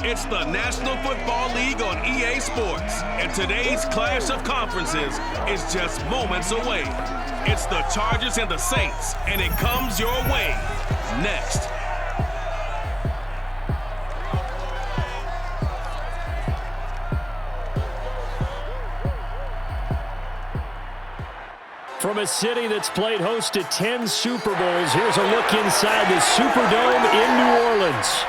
It's the National Football League on EA Sports, and today's clash of conferences is just moments away. It's the Chargers and the Saints, and it comes your way next. From a city that's played host to 10 Super Bowls, here's a look inside the Superdome in New Orleans.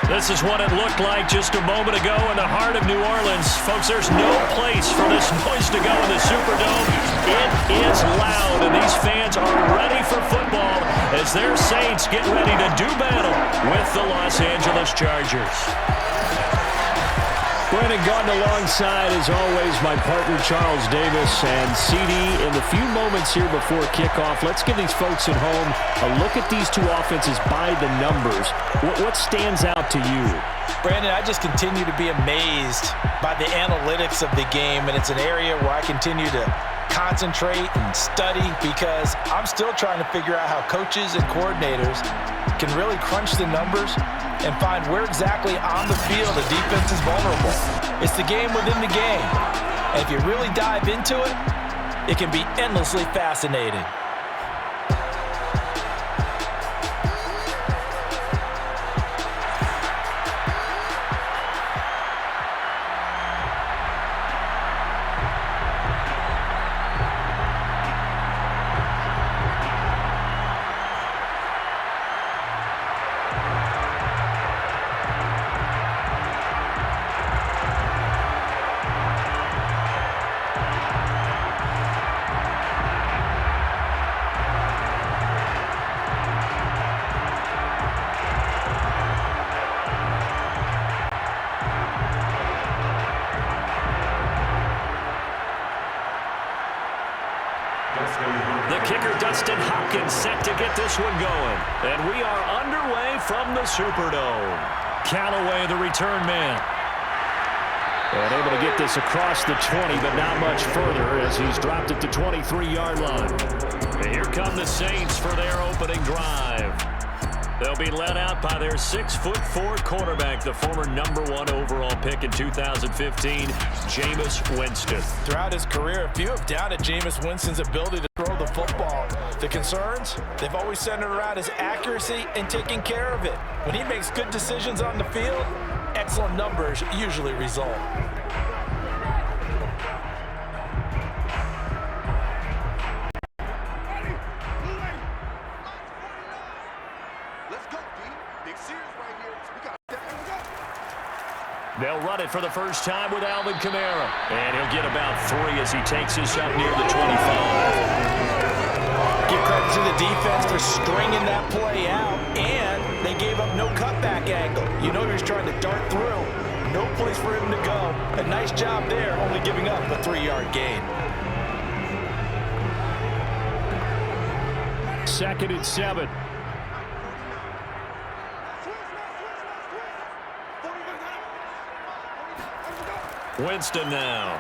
This is what it looked like just a moment ago in the heart of New Orleans. Folks, there's no place for this noise to go in the Superdome. It is loud, and these fans are ready for football as their Saints get ready to do battle with the Los Angeles Chargers. Brandon Gaudin alongside, as always, my partner Charles Davis. And CD, in the few moments here before kickoff, let's give these folks at home a look at these two offenses by the numbers. What stands out to you? Brandon, I just continue to be amazed by the analytics of the game, and it's an area where I continue to concentrate and study because I'm still trying to figure out how coaches and coordinators can really crunch the numbers and find where exactly on the field the defense is vulnerable. It's the game within the game. And if you really dive into it, it can be endlessly fascinating. Set to get this one going. And we are underway from the Superdome. Callaway, the return man. And able to get this across the 20, but not much further as he's dropped it to 23-yard line. And here come the Saints for their opening drive. They'll be led out by their 6'4" quarterback, the former #1 overall pick in 2015, Jameis Winston. Throughout his career, a few have doubted Jameis Winston's ability to throw the football. The concerns, they've always centered around his accuracy and taking care of it. When he makes good decisions on the field, excellent numbers usually result. They'll run it for the first time with Alvin Kamara. And he'll get about 3 as he takes this up near the 25. Give credit to the defense for stringing that play out, and they gave up no cutback angle. You know he was trying to dart through. No place for him to go. A nice job there, only giving up a 3-yard gain. 2nd and 7. Winston now.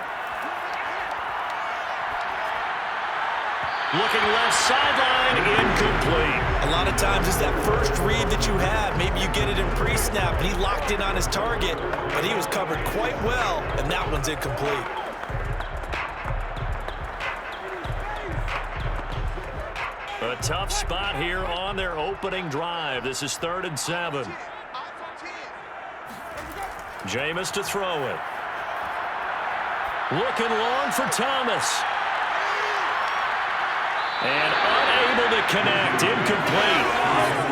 Looking left sideline, incomplete. A lot of times it's that first read that you have. Maybe you get it in pre-snap, and he locked in on his target, but he was covered quite well, and that one's incomplete. A tough spot here on their opening drive. This is 3rd and 7. Jameis to throw it. Looking long for Thomas. And unable to connect. Incomplete.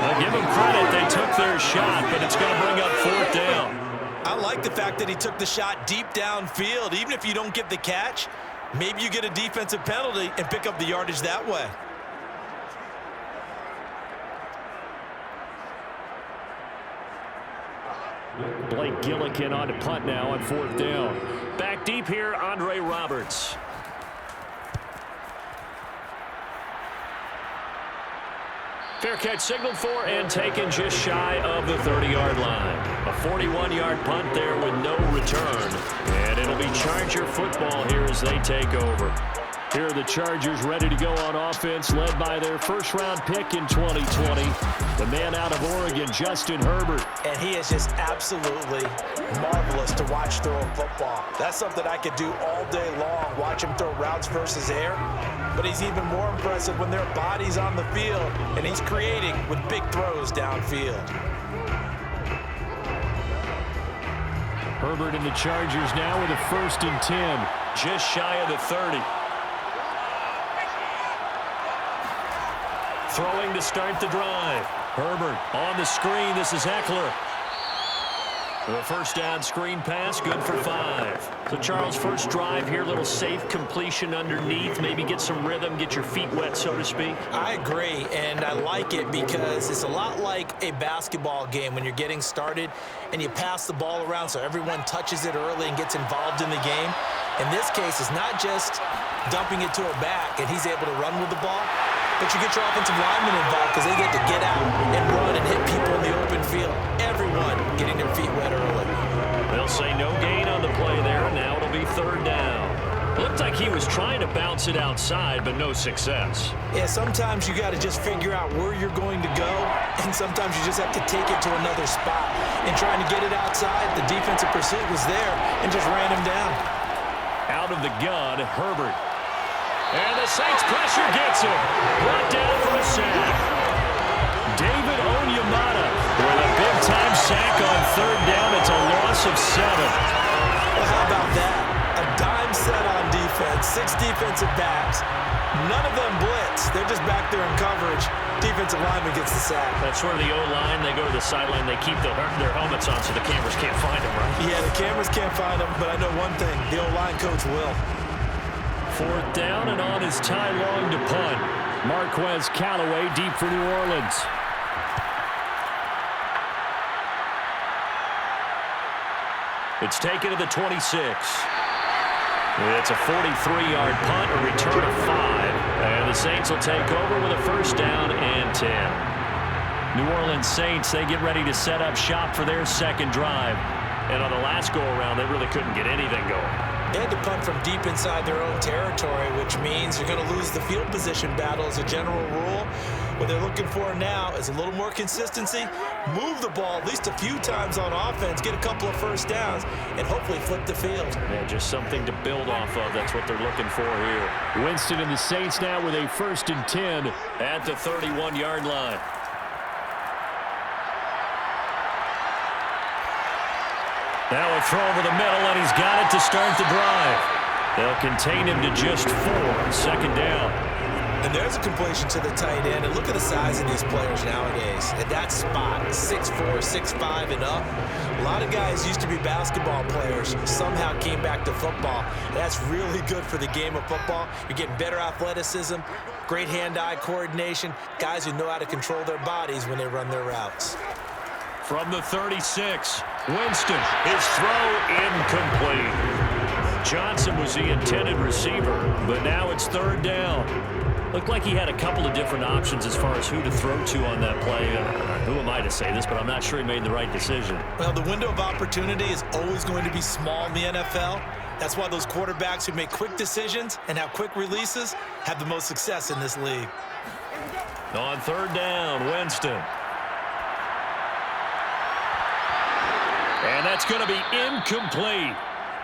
I'll give them credit. They took their shot, but it's going to bring up 4th down. I like the fact that he took the shot deep downfield. Even if you don't get the catch, maybe you get a defensive penalty and pick up the yardage that way. Blake Gillikin on to punt now on 4th down. Back deep here, Andre Roberts. Fair catch signaled for and taken just shy of the 30-yard line. A 41-yard punt there with no return. And it'll be Charger football here as they take over. Here are the Chargers ready to go on offense, led by their first-round pick in 2020, the man out of Oregon, Justin Herbert. And he is just absolutely marvelous to watch throw a football. That's something I could do all day long, watch him throw routes versus air. But he's even more impressive when there are bodies on the field, and he's creating with big throws downfield. Herbert and the Chargers now with a 1st and 10, just shy of the 30. Throwing to start the drive. Herbert on the screen. This is Eckler. The first down screen pass, good for 5. So, Charles, first drive here, little safe completion underneath. Maybe get some rhythm, get your feet wet, so to speak. I agree, and I like it because it's a lot like a basketball game when you're getting started and you pass the ball around so everyone touches it early and gets involved in the game. In this case, it's not just dumping it to a back and he's able to run with the ball, but you get your offensive linemen involved because they get to get out and run and hit people in the open field. Everyone getting their feet wet early. They'll say no gain on the play there, and now it'll be 3rd down. Looked like he was trying to bounce it outside, but no success. Yeah, sometimes you got to just figure out where you're going to go, and sometimes you just have to take it to another spot. And trying to get it outside, the defensive pursuit was there and just ran him down. Out of the gun, Herbert. And the Saints pressure gets him. Brought down for a sack. David Onyemata with a big-time sack on 3rd down. It's a loss of 7. Well, how about that? A dime set on defense, 6 defensive backs. None of them blitz. They're just back there in coverage. Defensive lineman gets the sack. That's where the O-line, they go to the sideline, they keep their helmets on so the cameras can't find them, right? Yeah, the cameras can't find them, but I know one thing. The O-line coach will. 4th down, and on is Ty Long to punt. Marquez Callaway deep for New Orleans. It's taken to the 26. It's a 43-yard punt, a return of 5. And the Saints will take over with a 1st down and 10. New Orleans Saints, they get ready to set up shop for their 2nd drive. And on the last go-around, they really couldn't get anything going. They had to punt from deep inside their own territory, which means you're going to lose the field position battle as a general rule. What they're looking for now is a little more consistency, move the ball at least a few times on offense, get a couple of 1st downs, and hopefully flip the field. Yeah, just something to build off of. That's what they're looking for here. Winston and the Saints now with a 1st and 10 at the 31-yard line. Now a throw over the middle, and he's got it to start the drive. They'll contain him to just 4. 2nd down. And there's a completion to the tight end. And look at the size of these players nowadays. At that spot, 6'4", 6'5", and up. A lot of guys used to be basketball players, somehow came back to football. That's really good for the game of football. You're getting better athleticism, great hand-eye coordination, guys who know how to control their bodies when they run their routes. From the 36, Winston, his throw incomplete. Johnson was the intended receiver, but now it's 3rd down. Looked like he had a couple of different options as far as who to throw to on that play. Who am I to say this, but I'm not sure he made the right decision. Well, the window of opportunity is always going to be small in the NFL. That's why those quarterbacks who make quick decisions and have quick releases have the most success in this league. On 3rd down, Winston. And that's going to be incomplete.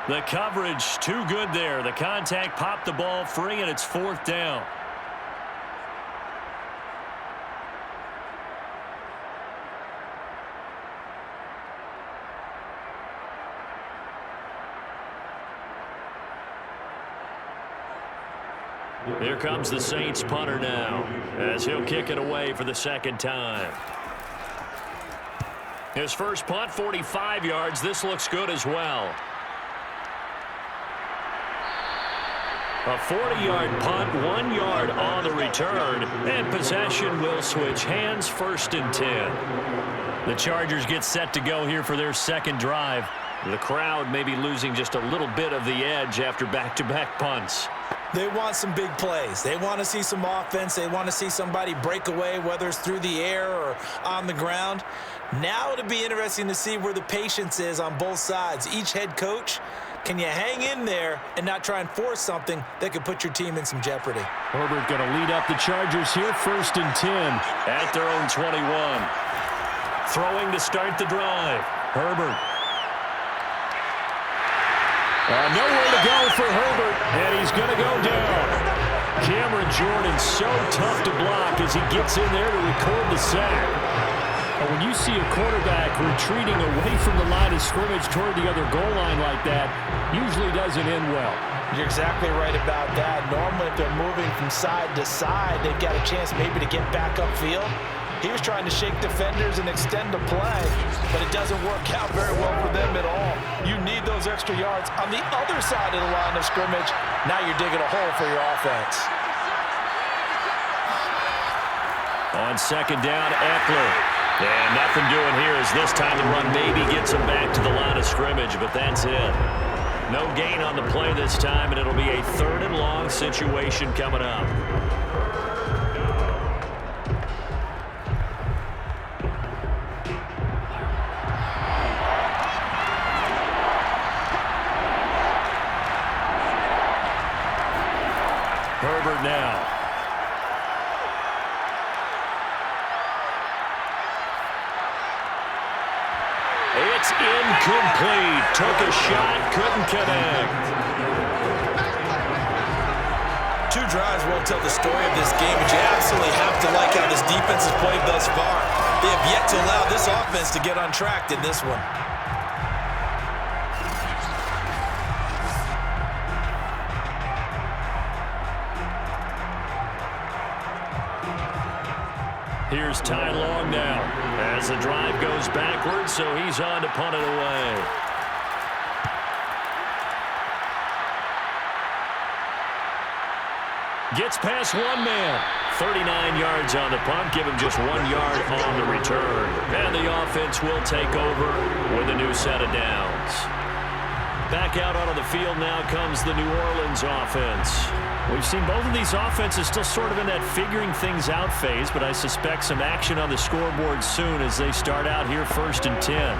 The coverage too good there. The contact popped the ball free, and it's 4th down. Here comes the Saints punter now, as he'll kick it away for the 2nd time. His first punt, 45 yards. This looks good as well. A 40-yard punt, 1 yard on the return, and possession will switch hands, 1st and 10. The Chargers get set to go here for their 2nd drive. The crowd may be losing just a little bit of the edge after back-to-back punts. They want some big plays. They want to see some offense. They want to see somebody break away, whether it's through the air or on the ground. Now it'll be interesting to see where the patience is on both sides. Each head coach Can you hang in there and not try and force something that could put your team in some jeopardy? Herbert going to lead up the Chargers here, 1st and 10 at their own 21. Throwing to start the drive. Herbert. Nowhere to go for Herbert, and he's going to go down. Cameron Jordan so tough to block as he gets in there to record the sack. When you see a quarterback retreating away from the line of scrimmage toward the other goal line like that, usually doesn't end well. You're exactly right about that. Normally, if they're moving from side to side, they've got a chance maybe to get back upfield. He was trying to shake defenders and extend the play, but it doesn't work out very well for them at all. You need those extra yards on the other side of the line of scrimmage. Now you're digging a hole for your offense. On 2nd down, Eckler. And nothing doing here as this time the run maybe gets him back to the line of scrimmage, but that's it. No gain on the play this time, and it'll be a 3rd and long situation coming up. Herbert now. It's incomplete. Took a shot, couldn't connect. 2 drives won't tell the story of this game, but you absolutely have to like how this defense has played thus far. They have yet to allow this offense to get untracked in this one. Here's Ty Long now as the drive goes backwards, so he's on to punt it away. Gets past one man. 39 yards on the punt, give him just 1 yard on the return. And the offense will take over with a new set of downs. Back out onto the field now comes the New Orleans offense. We've seen both of these offenses still sort of in that figuring things out phase, but I suspect some action on the scoreboard soon as they start out here 1st and 10.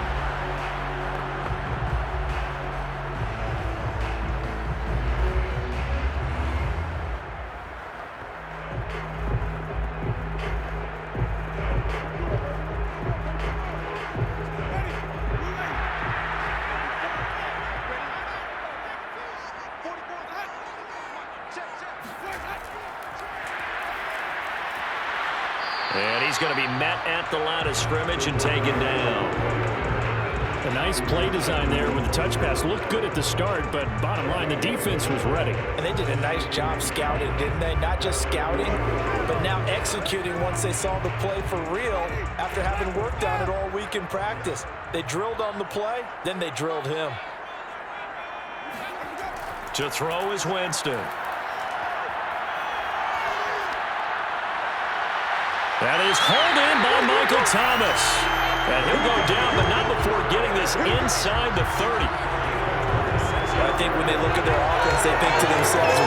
And he's going to be met at the line of scrimmage and taken down. A nice play design there with the touch pass. Looked good at the start, but bottom line, the defense was ready. And they did a nice job scouting, didn't they? Not just scouting, but now executing once they saw the play for real after having worked on it all week in practice. They drilled on the play, then they drilled him. To throw is Winston. That is hauled in by Michael Thomas. And he'll go down, but not before getting this inside the 30. I think when they look at their offense, they think to themselves,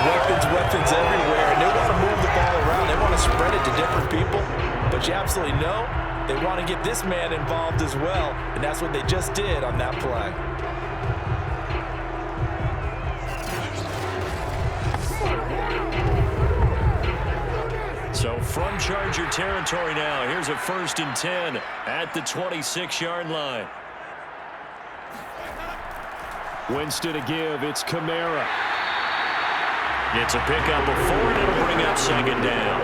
weapons everywhere. And they want to move the ball around. They want to spread it to different people. But you absolutely know they want to get this man involved as well. And that's what they just did on that play. So from Charger territory now, here's a 1st and 10 at the 26-yard line. Winston to give, it's Kamara. It's a pickup of 4, and it'll bring up 2nd down.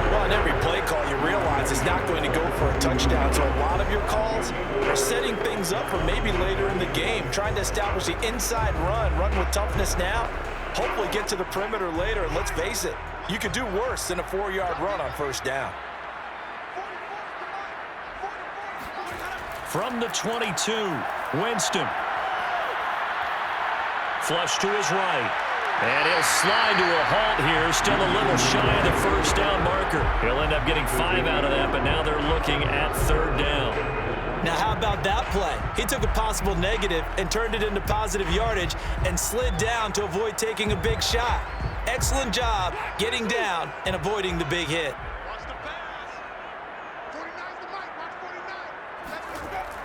Well, in every play call, you realize it's not going to go for a touchdown. So a lot of your calls are setting things up for maybe later in the game, trying to establish the inside run with toughness now, hopefully get to the perimeter later. And let's face it, you could do worse than a 4-yard run on 1st down. From the 22, Winston. Flush to his right. And he'll slide to a halt here. Still a little shy of the 1st down marker. He'll end up getting 5 out of that, but now they're looking at 3rd down. Now, how about that play? He took a possible negative and turned it into positive yardage and slid down to avoid taking a big shot. Excellent job getting down and avoiding the big hit.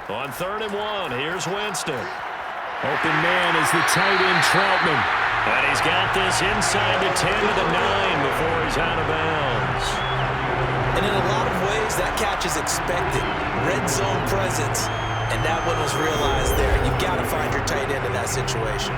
On 3rd and 1, here's Winston. Open man is the tight end Troutman. And he's got this inside the 10 to the 9 before he's out of bounds. And in a lot of ways, that catch is expected. Red zone presence. And that one was realized there. You've got to find your tight end in that situation.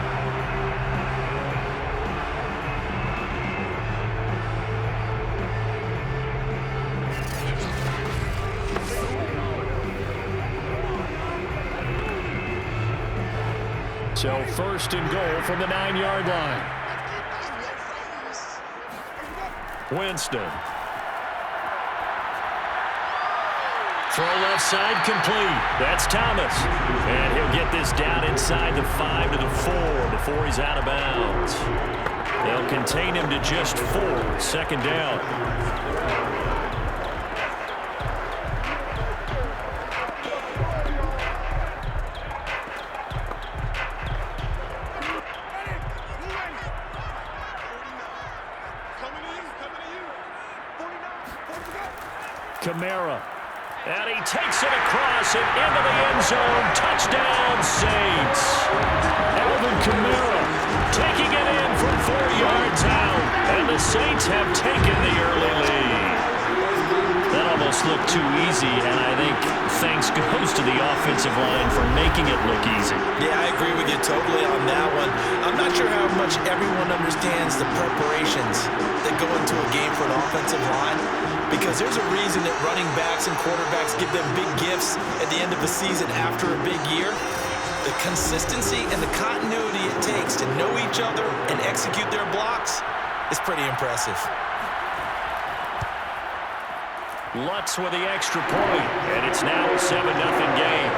So first and goal from the 9-yard line. Winston. Throw left side complete. That's Thomas. And he'll get this down inside the 5 to the 4 before he's out of bounds. They'll contain him to just 4. Second down. Kamara. And he takes it across and into the end zone. Touchdown, Saints. Alvin Kamara taking it in from 4 yards out. And the Saints have taken the early lead. That almost looked too easy, and I think thanks goes to the offensive line for making it look easy. Yeah, I agree with you totally on that one. I'm not sure how much everyone understands the preparations that go into a game for an offensive line, because there's a reason that running backs and quarterbacks give them big gifts at the end of the season after a big year. The consistency and the continuity it takes to know each other and execute their blocks is pretty impressive. Lutz with the extra point, and it's now a 7-0 game.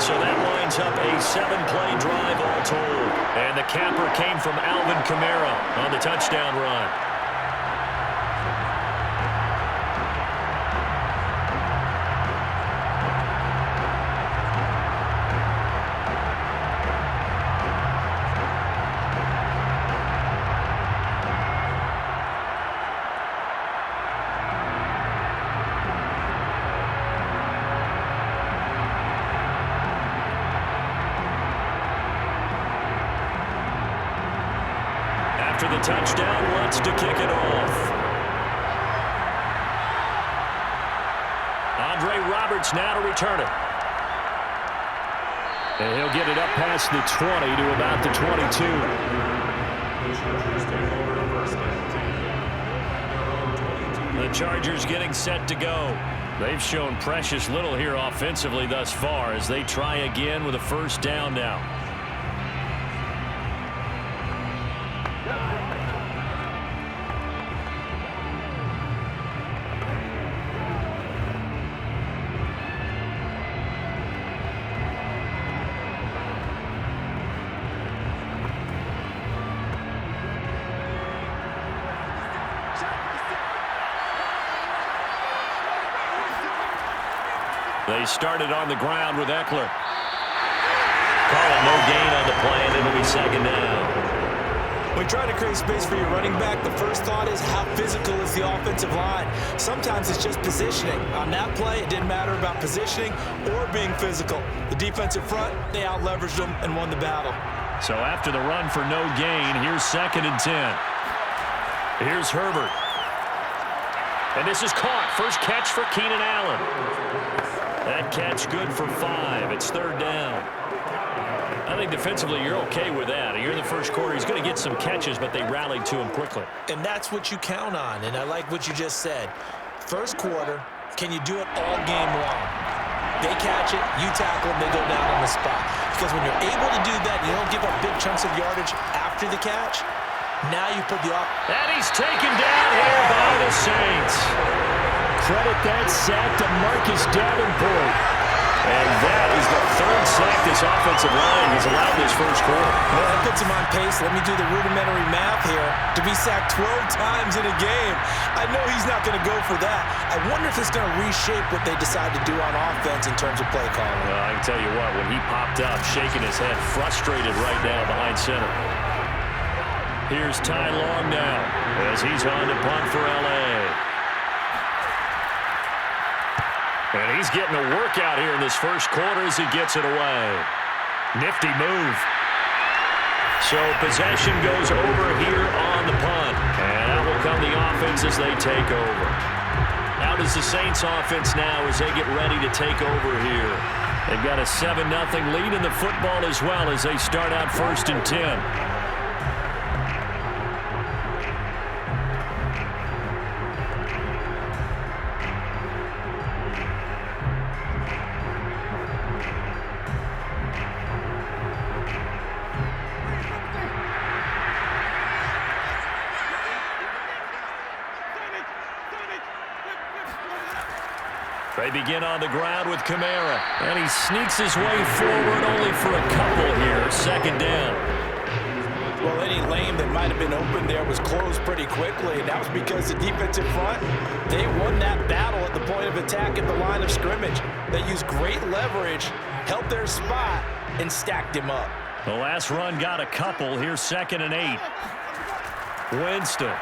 So that lines up a 7-play drive all told. And the capper came from Alvin Kamara on the touchdown run. After the touchdown, Lutz to kick it off. Andre Roberts now to return it. And he'll get it up past the 20 to about the 22. The Chargers getting set to go. They've shown precious little here offensively thus far as they try again with a first down now. They started on the ground with Eckler. Call it no gain on the play, and it'll be second down. When you try to create space for your running back, the first thought is how physical is the offensive line. Sometimes it's just positioning. On that play, it didn't matter about positioning or being physical. The defensive front, they out-leveraged them and won the battle. So after the run for no gain, here's 2nd and 10. Here's Herbert. And this is caught. First catch for Keenan Allen. That catch good for 5. It's 3rd down. I think defensively you're okay with that. You're in the first quarter. He's going to get some catches, but they rallied to him quickly. And that's what you count on, and I like what you just said. First quarter, can you do it all game long? They catch it, you tackle them, they go down on the spot. Because when you're able to do that, you don't give up big chunks of yardage after the catch. Now you put the off. And he's taken down here by the Saints. Credit that sack to Marcus Davenport. And that is the 3rd sack this offensive line has allowed this first quarter. Well, that puts him on pace. Let me do the rudimentary math here. To be sacked 12 times in a game, I know he's not going to go for that. I wonder if it's going to reshape what they decide to do on offense in terms of play calling. Well, I can tell you what, when he popped up, shaking his head, frustrated right now behind center. Here's Ty Long now as he's on to punt for L.A. And he's getting a workout here in this first quarter as he gets it away. Nifty move. So possession goes over here on the punt. And out will come the offense as they take over. Out is the Saints offense now as they get ready to take over here. They've got a 7-0 lead in the football as well as they start out 1st and 10. They begin on the ground with Kamara, and he sneaks his way forward only for a couple here. 2nd down. Well, any lane that might have been open there was closed pretty quickly, and that was because the defensive front, they won that battle at the point of attack at the line of scrimmage. They used great leverage, held their spot, and stacked him up. The last run got a couple. Here's 2nd and 8. Winston.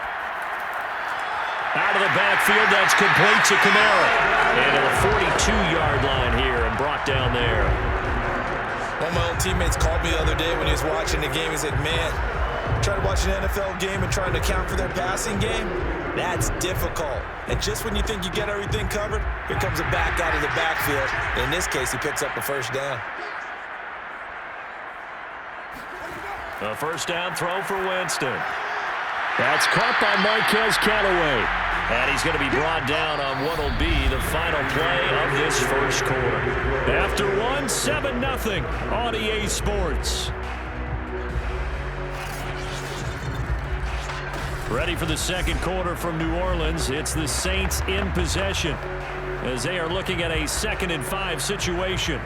Out of the backfield, that's complete to Kamara. And to the 42-yard line here and brought down there. One of my old teammates called me the other day when he was watching the game. He said, man, trying to watch an NFL game and trying to account for their passing game, that's difficult. And just when you think you get everything covered, here comes a back out of the backfield. In this case, he picks up a 1st down. A 1st down throw for Winston. That's caught by Marquez Callaway. And he's going to be brought down on what will be the final play of this 1st quarter. After 7-0 on EA Sports. Ready for the 2nd quarter from New Orleans. It's the Saints in possession as they are looking at a 2nd and 5 situation.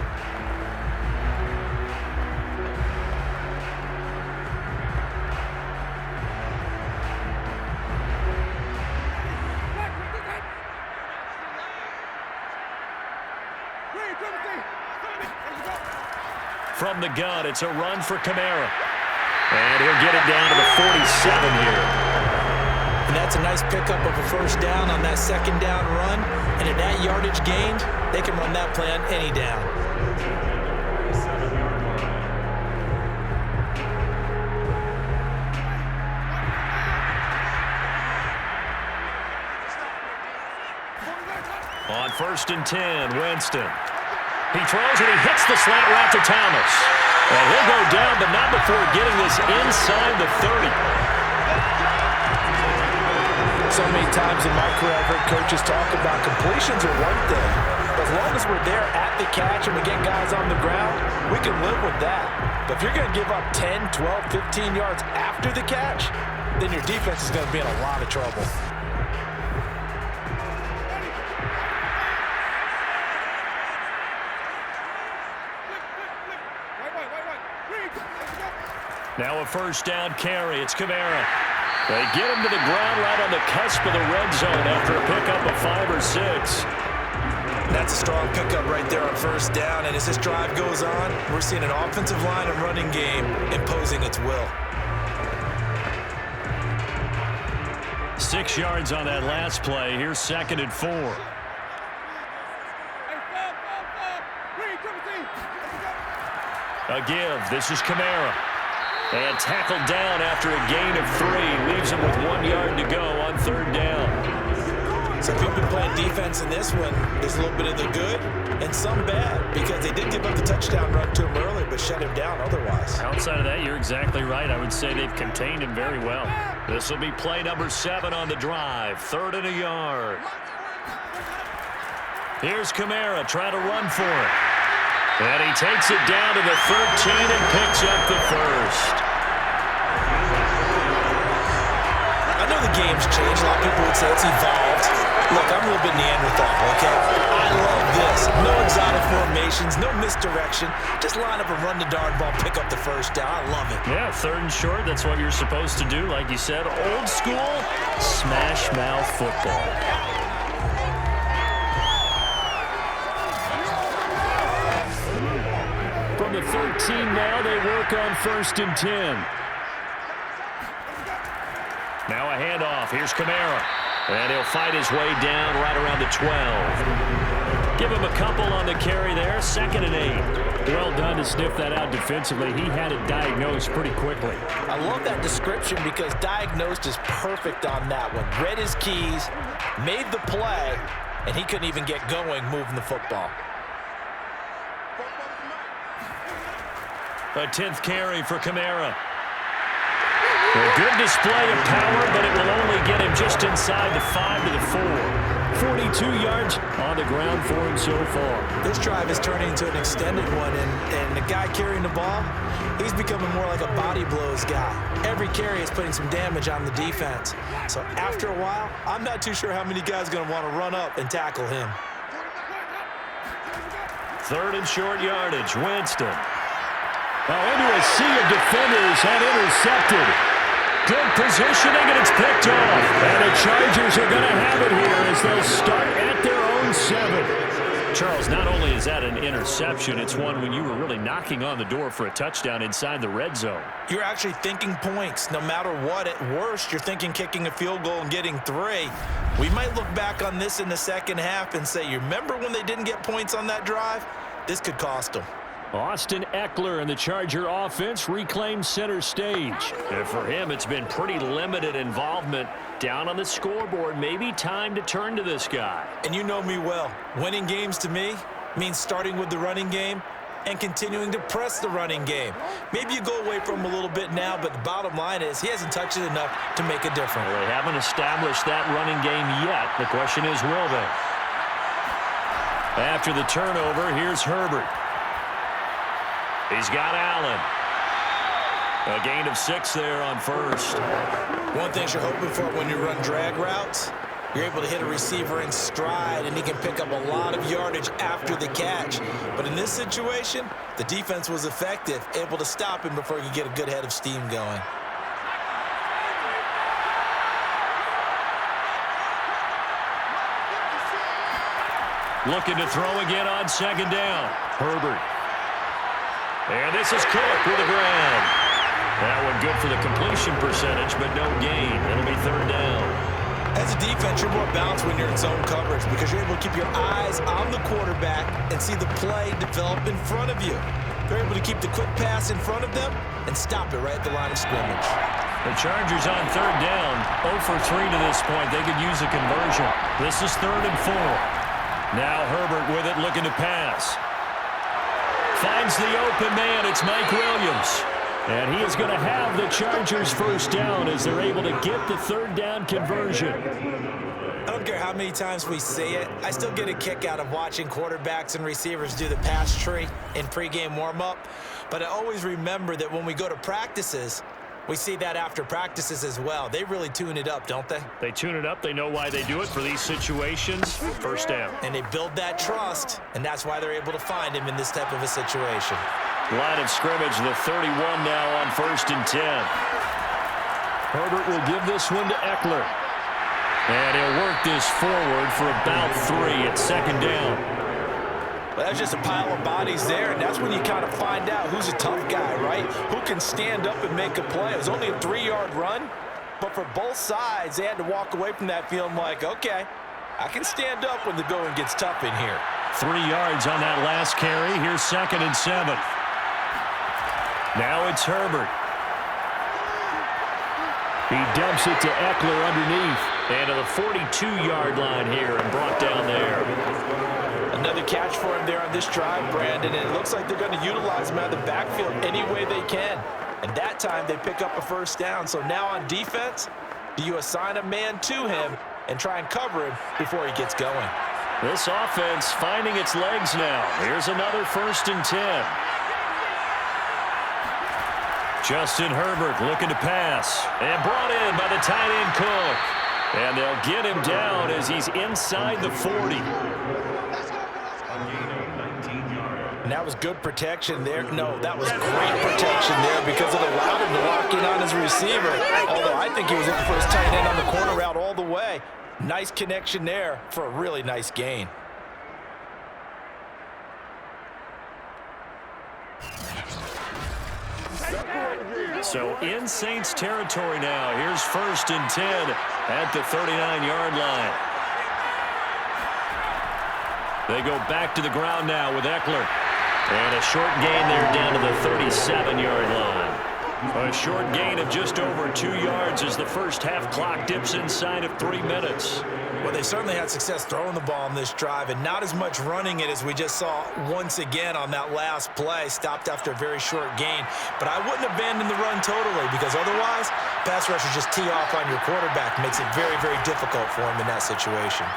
From the gun, it's a run for Kamara. And he'll get it down to the 47 here. And that's a nice pickup of a 1st down on that 2nd down run. And at that yardage gained, they can run that play on any down. On 1st and 10, Winston. He throws and he hits the slant route to Thomas. And he'll go down, but not before getting this inside the 30. So many times in my career, I've heard coaches talk about completions are one thing. But as long as we're there at the catch and we get guys on the ground, we can live with that. But if you're going to give up 10, 12, 15 yards after the catch, then your defense is going to be in a lot of trouble. Now a 1st down carry. It's Kamara. They get him to the ground right on the cusp of the red zone after a pickup of 5 or 6. That's a strong pickup right there on 1st down. And as this drive goes on, we're seeing an offensive line and running game imposing its will. 6 yards on that last play. Here's 2nd and 4. A give. This is Kamara. And tackled down after a gain of 3. Leaves him with 1 yard to go on 3rd down. So if you've been playing defense in this one, there's a little bit of the good and some bad, because they did give up the touchdown run to him early, but shut him down otherwise. Outside of that, you're exactly right. I would say they've contained him very well. This will be play number 7 on the drive. 3rd and a yard. Here's Kamara trying to run for it. And he takes it down to the 13 and picks up the 1st. I know the game's changed. A lot of people would say it's evolved. Look, I'm a little bit Neanderthal, okay? I love this. No exotic formations, no misdirection. Just line up and run the darn ball, pick up the 1st down. I love it. Yeah, 3rd and short, that's what you're supposed to do. Like you said, old school, smash mouth football. From the 13 now, they work on 1st and 10. Now a handoff. Here's Kamara. And he'll fight his way down right around the 12. Give him a couple on the carry there. 2nd and 8. Well done to sniff that out defensively. He had it diagnosed pretty quickly. I love that description because diagnosed is perfect on that one. Read his keys, made the play, and he couldn't even get going moving the football. A 10th carry for Kamara. A good display of power, but it will only get him just inside the 5 to the 4. 42 yards on the ground for him so far. This drive is turning into an extended one, and the guy carrying the ball, he's becoming more like a body blows guy. Every carry is putting some damage on the defense. So after a while, I'm not too sure how many guys are going to want to run up and tackle him. 3rd and short yardage. Winston. Into a sea of defenders and intercepted. Good positioning, and it's picked off. And the Chargers are going to have it here as they'll start at their own 7. Charles, not only is that an interception, it's one when you were really knocking on the door for a touchdown inside the red zone. You're actually thinking points. No matter what, at worst, you're thinking kicking a field goal and getting 3. We might look back on this in the second half and say, you remember when they didn't get points on that drive? This could cost them. Austin Eckler and the Charger offense reclaimed center stage. And for him, it's been pretty limited involvement down on the scoreboard. Maybe time to turn to this guy. And you know me well. Winning games to me means starting with the running game and continuing to press the running game. Maybe you go away from him a little bit now, but the bottom line is he hasn't touched it enough to make a difference. Well, they haven't established that running game yet. The question is, will they? After the turnover, here's Herbert. He's got Allen. A gain of 6 there on 1st. One thing you're hoping for when you run drag routes, you're able to hit a receiver in stride, and he can pick up a lot of yardage after the catch. But in this situation, the defense was effective, able to stop him before he could get a good head of steam going. Looking to throw again on 2nd down. Herbert. And this is Cook with the ground. That one good for the completion percentage, but no gain. It'll be 3rd down. As a defense, you're more balanced when you're in zone coverage because you're able to keep your eyes on the quarterback and see the play develop in front of you. They're able to keep the quick pass in front of them and stop it right at the line of scrimmage. The Chargers on 3rd down, 0 for 3 to this point. They could use a conversion. This is 3rd and 4. Now Herbert with it, looking to pass. Finds the open man. It's Mike Williams. And he is going to have the Chargers 1st down as they're able to get the 3rd down conversion. I don't care how many times we see it. I still get a kick out of watching quarterbacks and receivers do the pass tree in pregame warm-up. But I always remember that when we go to practices, we see that after practices as well. They really tune it up, don't they? They tune it up. They know why they do it for these situations. 1st down. And they build that trust, and that's why they're able to find him in this type of a situation. Line of scrimmage, the 31 now on 1st and 10. Herbert will give this one to Eckler. And he'll work this forward for about 3 at 2nd down. Well, that's just a pile of bodies there, and that's when you kind of find out who's a tough guy, right? Who can stand up and make a play. It was only a 3-yard run, but for both sides, they had to walk away from that feeling like, okay, I can stand up when the going gets tough in here. 3 yards on that last carry. Here's 2nd and 7. Now it's Herbert. He dumps it to Eckler underneath. And to the 42-yard line here and brought down there. Another catch for him there on this drive, Brandon, and it looks like they're going to utilize him out of the backfield any way they can. And that time they pick up a 1st down. So now on defense, do you assign a man to him and try and cover him before he gets going? This offense finding its legs now. Here's another 1st and 10. Justin Herbert looking to pass. And brought in by the tight end Cook. And they'll get him down as he's inside the 40. And that was good protection there. No, that was great protection there because it allowed him to lock in on his receiver. Although I think he was looking for his tight end on the corner route all the way. Nice connection there for a really nice gain. So in Saints territory now. Here's 1st and 10 at the 39-yard line. They go back to the ground now with Eckler. And a short gain there down to the 37-yard line. A short gain of just over 2 yards as the first half clock dips inside of 3 minutes. Well, they certainly had success throwing the ball on this drive and not as much running it as we just saw once again on that last play. Stopped after a very short gain. But I wouldn't abandon the run totally because otherwise, pass rushers just tee off on your quarterback. Makes it very, very difficult for him in that situation.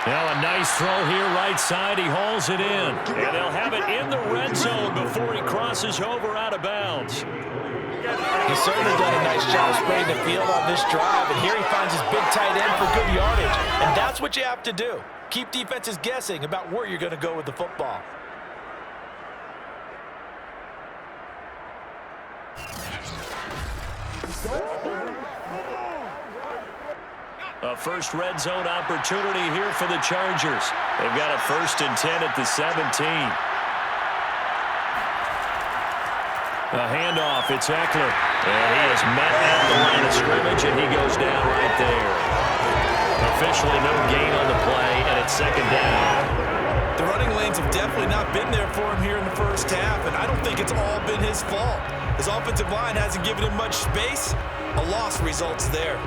Now a nice throw here right side. He hauls it in. And they'll have it in the red zone before he crosses over out of bounds. He's certainly done a nice job spreading the field on this drive. And here he finds his big tight end for good yardage. And that's what you have to do. Keep defenses guessing about where you're going to go with the football. A first red zone opportunity here for the Chargers. They've got a 1st and 10 at the 17. A handoff, it's Eckler. And he is met at the line of scrimmage, and he goes down right there. Officially no gain on the play, and it's 2nd down. The running lanes have definitely not been there for him here in the first half, and I don't think it's all been his fault. His offensive line hasn't given him much space. A loss results there.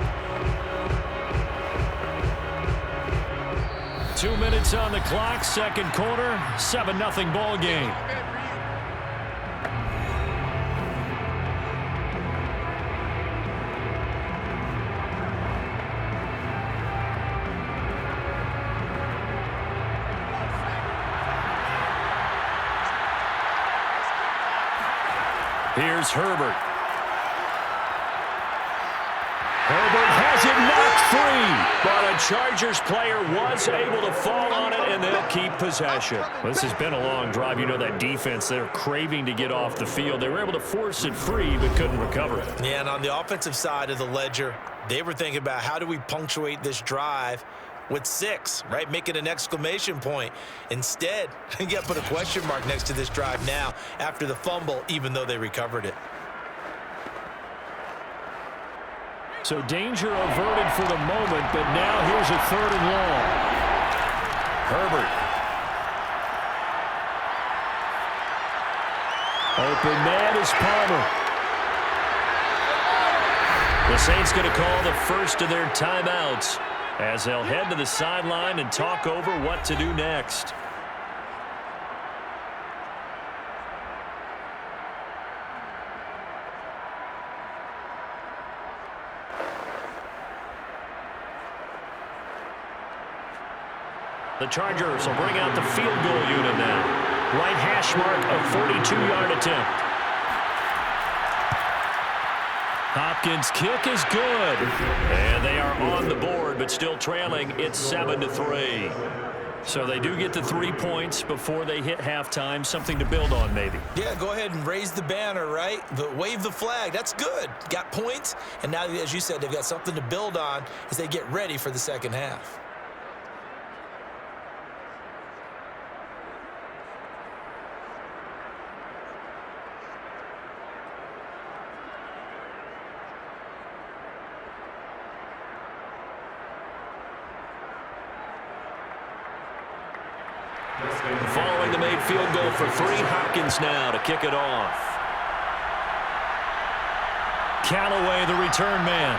2 minutes on the clock, second quarter, 7-0 ball game. Here's Herbert. Herbert has it knocked free, but a Chargers player was able to fall on it, and they'll keep possession. This has been a long drive. You know that defense, they're craving to get off the field. They were able to force it free, but couldn't recover it. Yeah, and on the offensive side of the ledger, they were thinking about how do we punctuate this drive with 6, right? Make it an exclamation point. Instead, you got to put a question mark next to this drive now after the fumble, even though they recovered it. So danger averted for the moment, but now here's a 3rd and long. Herbert. Open man is Palmer. The Saints going to call the first of their timeouts as they'll head to the sideline and talk over what to do next. The Chargers will bring out the field goal unit now. Right hash mark, a 42-yard attempt. Hopkins' kick is good. And they are on the board, but still trailing. It's 7-3. So they do get the 3 points before they hit halftime. Something to build on, maybe. Yeah, go ahead and raise the banner, right? Wave the flag. That's good. Got points. And now, as you said, they've got something to build on as they get ready for the second half. Following the made field goal for 3, Hopkins now to kick it off. Callaway, the return man.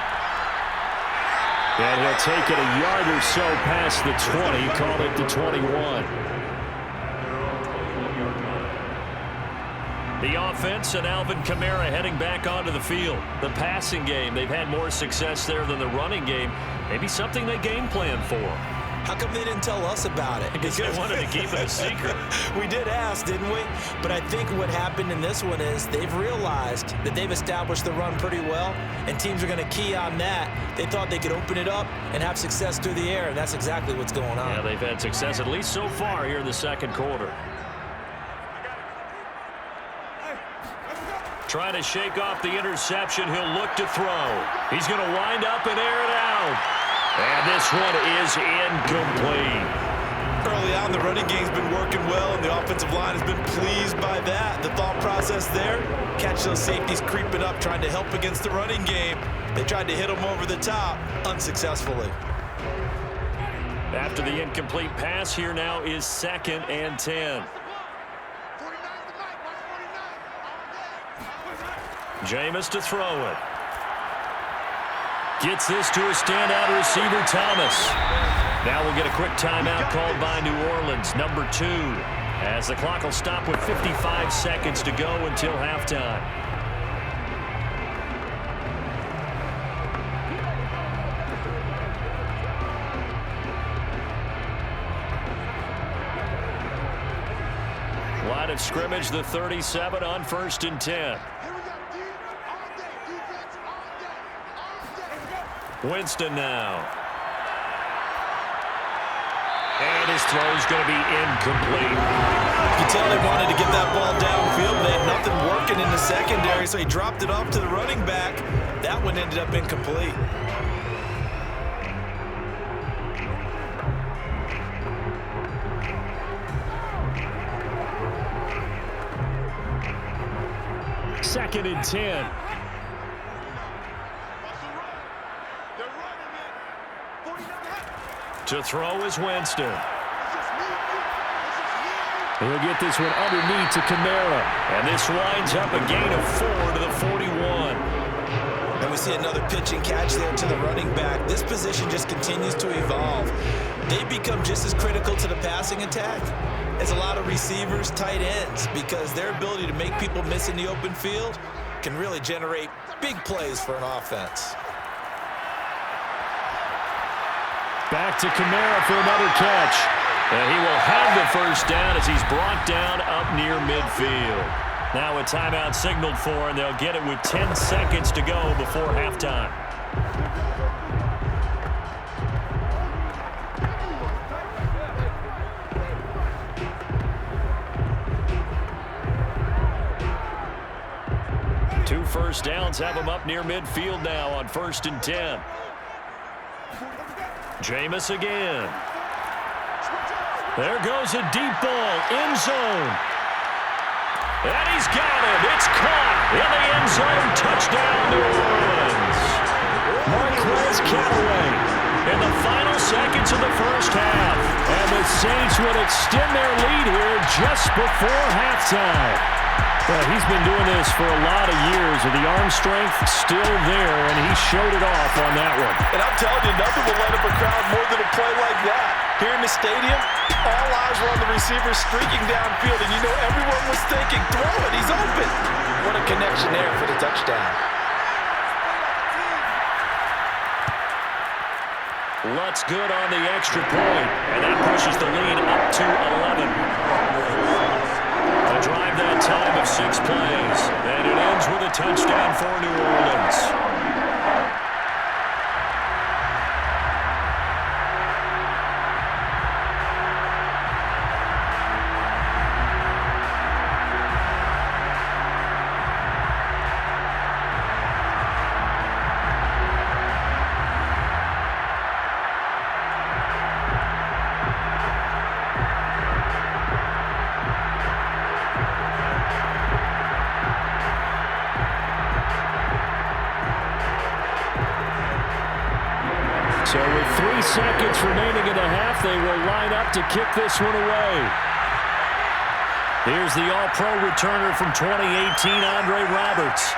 And he'll take it a yard or so past the 20, call it the 21. The offense and Alvin Kamara heading back onto the field. The passing game, they've had more success there than the running game. Maybe something they game plan for. How come they didn't tell us about it? Because they wanted to keep it a secret. We did ask, didn't we? But I think what happened in this one is they've realized that they've established the run pretty well, and teams are going to key on that. They thought they could open it up and have success through the air, and that's exactly what's going on. Yeah, they've had success at least so far here in the second quarter. Trying to shake off the interception. He'll look to throw. He's going to wind up and air it out. And this one is incomplete. Early on, the running game's been working well, and the offensive line has been pleased by that. The thought process there, catch those safeties creeping up, trying to help against the running game. They tried to hit them over the top, unsuccessfully. After the incomplete pass, here now is 2nd and 10. Jameis to throw it. Gets this to a standout receiver, Thomas. Now we'll get a quick timeout called by New Orleans, number 2, as the clock will stop with 55 seconds to go until halftime. Line of scrimmage, the 37 on 1st and 10. Winston now. And his throw's going to be incomplete. You can tell they wanted to get that ball downfield. They had nothing working in the secondary, so he dropped it off to the running back. That one ended up incomplete. Second and 10. To throw is Winston. He'll get this one underneath to Kamara. And this winds up a gain of 4 to the 41. And we see another pitch and catch there to the running back. This position just continues to evolve. They become just as critical to the passing attack as a lot of receivers, tight ends, because their ability to make people miss in the open field can really generate big plays for an offense. Back to Kamara for another catch. And he will have the first down as he's brought down up near midfield. Now a timeout signaled for, and they'll get it with 10 seconds to go before halftime. Two first downs have him up near midfield now on 1st and 10. Jameis again. There goes a deep ball, end zone. And he's got it. It's caught in the end zone. Touchdown, New Orleans. Marquez Callaway in the final seconds of the first half. And the Saints would extend their lead here just before halftime. Well, he's been doing this for a lot of years, with the arm strength still there, and he showed it off on that one. And I'm telling you, nothing will light up a crowd more than a play like that. Here in the stadium, all eyes were on the receiver streaking downfield, and you know everyone was thinking, throw it, he's open. What a connection there for the touchdown. Lutz good on the extra point, and that pushes the lead up to 11. A drive that time of 6 plays, and it ends with a touchdown for New Orleans. So with 3 seconds remaining in the half, they will line up to kick this one away. Here's the All-Pro returner from 2018, Andre Roberts.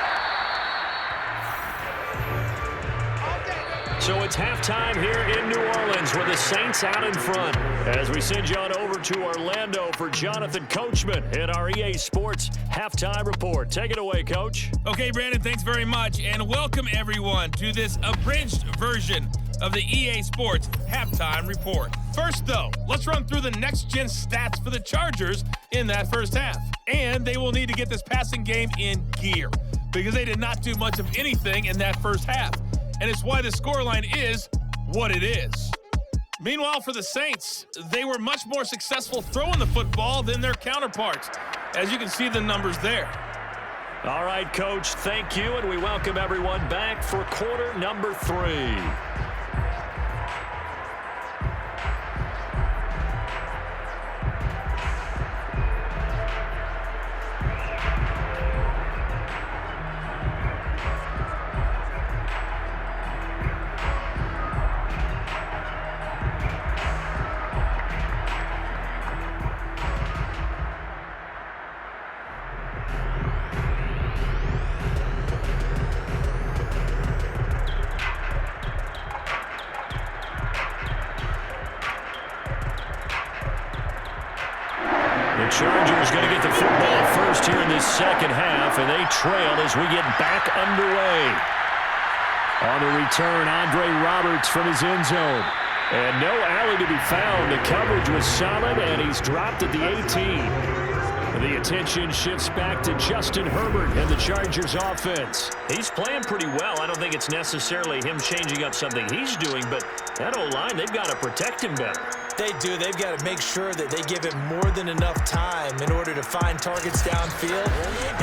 So it's halftime here in New Orleans with the Saints out in front. As we send you on over to Orlando for Jonathan Coachman in our EA Sports Halftime Report. Take it away, Coach. Okay, Brandon, thanks very much, and welcome everyone to this abridged version of the EA Sports Halftime Report. First, though, let's run through the next-gen stats for the Chargers in that first half. And they will need to get this passing game in gear because they did not do much of anything in that first half. And it's why the scoreline is what it is. Meanwhile, for the Saints, they were much more successful throwing the football than their counterparts, as you can see the numbers there. All right, Coach, thank you, and we welcome everyone back for quarter number 3. The Chargers going to get the football first here in this second half, and they trail as we get back underway. On the return, Andre Roberts from his end zone. And no alley to be found. The coverage was solid, and he's dropped at the 18. The attention shifts back to Justin Herbert and the Chargers offense. He's playing pretty well. I don't think it's necessarily him changing up something he's doing, but that O-line, they've got to protect him better. They do. They've got to make sure that they give him more than enough time in order to find targets downfield.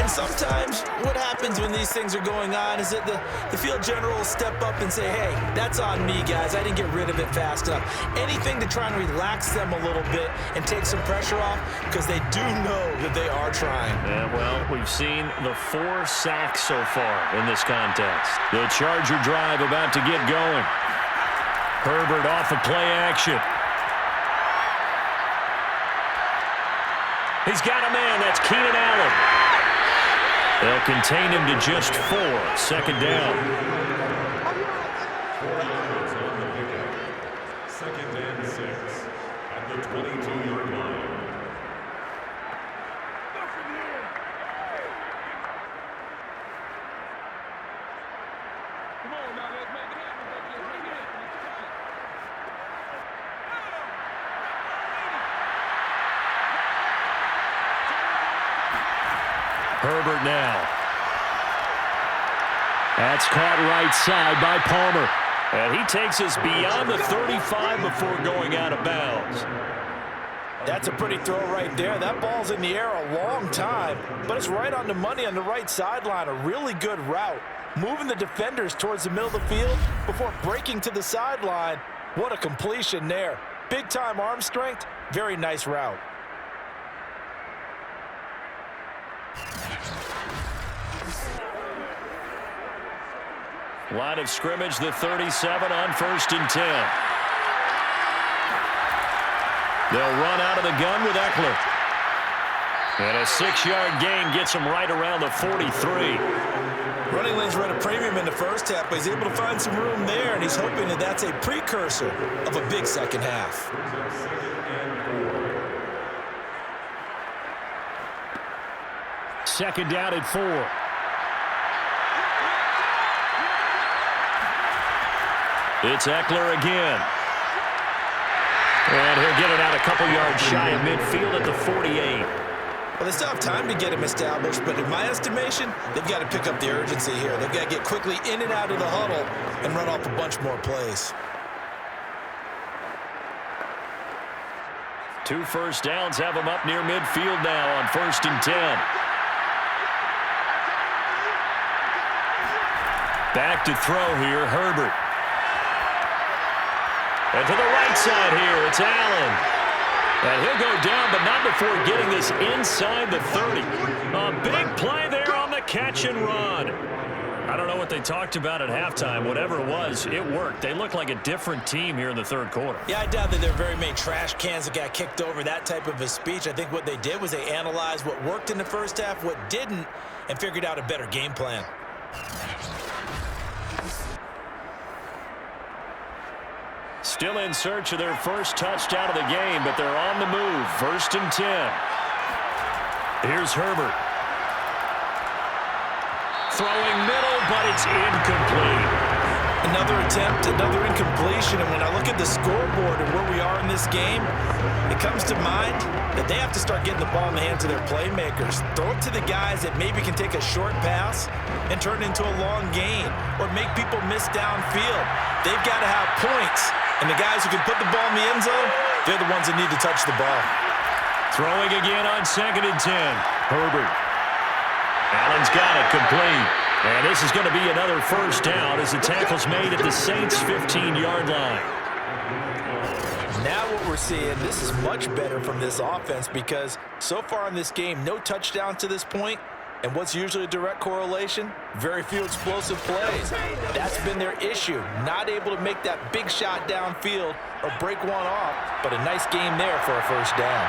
And sometimes what happens when these things are going on is that the field general will step up and say, hey, that's on me, guys. I didn't get rid of it fast enough. Anything to try and relax them a little bit and take some pressure off, because they do know that they are trying. Yeah, well, we've seen the 4 sacks so far in this contest. The Charger drive about to get going. Herbert off of play action. He's got a man. That's Keenan Allen. They'll contain him to just 4. Second down. Second and 6 at the 22-yard line. Come on now, let's make it happen. Let's make it happen. Herbert now. That's caught right side by Palmer. And he takes us beyond the 35 before going out of bounds. That's a pretty throw right there. That ball's in the air a long time, but it's right on the money on the right sideline. A really good route. Moving the defenders towards the middle of the field before breaking to the sideline. What a completion there. Big-time arm strength. Very nice route. Line of scrimmage, the 37 on 1st and 10. They'll run out of the gun with Eckler. And a 6-yard gain gets him right around the 43. Running lanes were at a premium in the first half, but he's able to find some room there, and he's hoping that that's a precursor of a big second half. Second down at 4. It's Eckler again. And he'll get it out a couple yards shy of midfield at the 48. Well, they still have time to get him established, but in my estimation, they've got to pick up the urgency here. They've got to get quickly in and out of the huddle and run off a bunch more plays. 2 first downs have him up near midfield now on 1st and 10. Back to throw here, Herbert. And to the right side here, it's Allen. And he'll go down, but not before getting this inside the 30. A big play there on the catch and run. I don't know what they talked about at halftime. Whatever it was, it worked. They look like a different team here in the third quarter. Yeah, I doubt that there are very many trash cans that got kicked over, that type of a speech. I think what they did was they analyzed what worked in the first half, what didn't, and figured out a better game plan. Still in search of their first touchdown of the game, but they're on the move. 1st and 10. Here's Herbert. Throwing middle, but it's incomplete. Another attempt, another incompletion, and when I look at the scoreboard and where we are in this game, it comes to mind that they have to start getting the ball in the hands of their playmakers. Throw it to the guys that maybe can take a short pass and turn it into a long gain or make people miss downfield. They've got to have points, and the guys who can put the ball in the end zone, they're the ones that need to touch the ball. Throwing again on 2nd and 10. Herbert. Allen's got it, complete. And this is going to be another first down as the tackle's made at the Saints' 15-yard line. Now what we're seeing, this is much better from this offense because so far in this game, no touchdown to this point. And what's usually a direct correlation? Very few explosive plays. That's been their issue. Not able to make that big shot downfield or break one off, but a nice game there for a first down.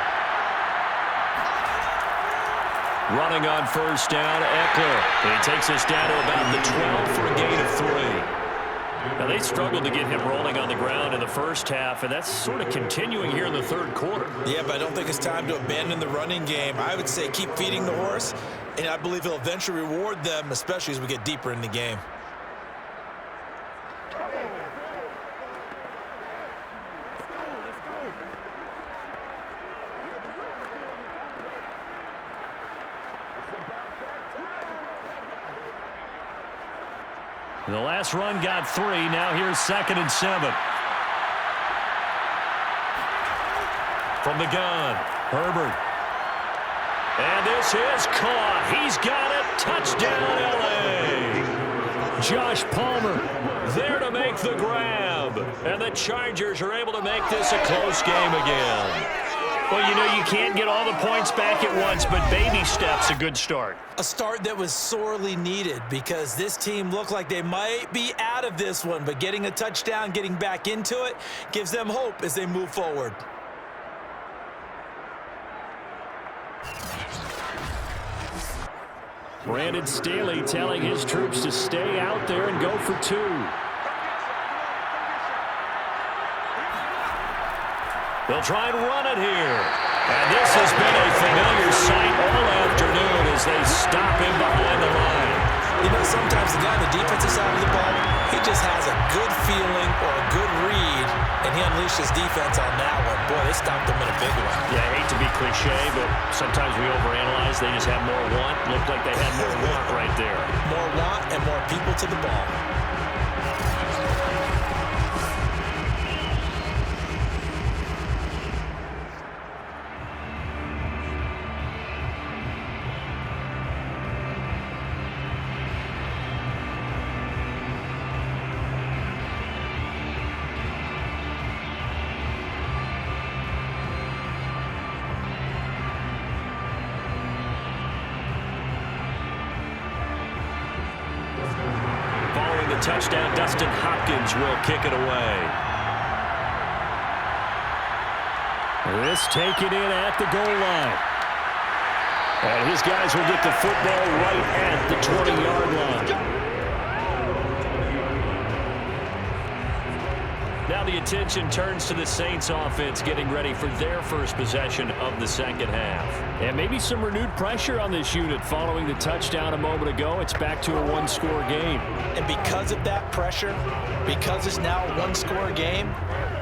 Running on first down, Eckler. He takes us down to about the 12 for a gain of 3. Now, they struggled to get him rolling on the ground in the first half, and that's sort of continuing here in the third quarter. Yeah, but I don't think it's time to abandon the running game. I would say keep feeding the horse, and I believe he'll eventually reward them, especially as we get deeper in the game. The last run got 3. Now here's 2nd and 7. From the gun, Herbert. And this is caught. He's got it. Touchdown, L.A. Josh Palmer there to make the grab. And the Chargers are able to make this a close game again. Well, you know, you can't get all the points back at once, but baby steps a good start. A start that was sorely needed because this team looked like they might be out of this one, but getting a touchdown, getting back into it, gives them hope as they move forward. Brandon Staley telling his troops to stay out there and go for 2. They'll try and run it here. And this has been a familiar sight all afternoon as they stop him behind the line. You know, sometimes the guy on the defensive side of the ball, he just has a good feeling or a good read, and he unleashed his defense on that one. Boy, they stopped him in a big one. Yeah, I hate to be cliche, but sometimes we overanalyze. They just have more want. Looked like they had more want right there. More want and more people to the ball. Touchdown, Dustin Hopkins will kick it away. This taken in at the goal line. And his guys will get the football right at the 20-yard line. Now the attention turns to the Saints offense getting ready for their first possession of the second half. And maybe some renewed pressure on this unit following the touchdown a moment ago. It's back to a one-score game. And because of that pressure, because it's now a one-score game,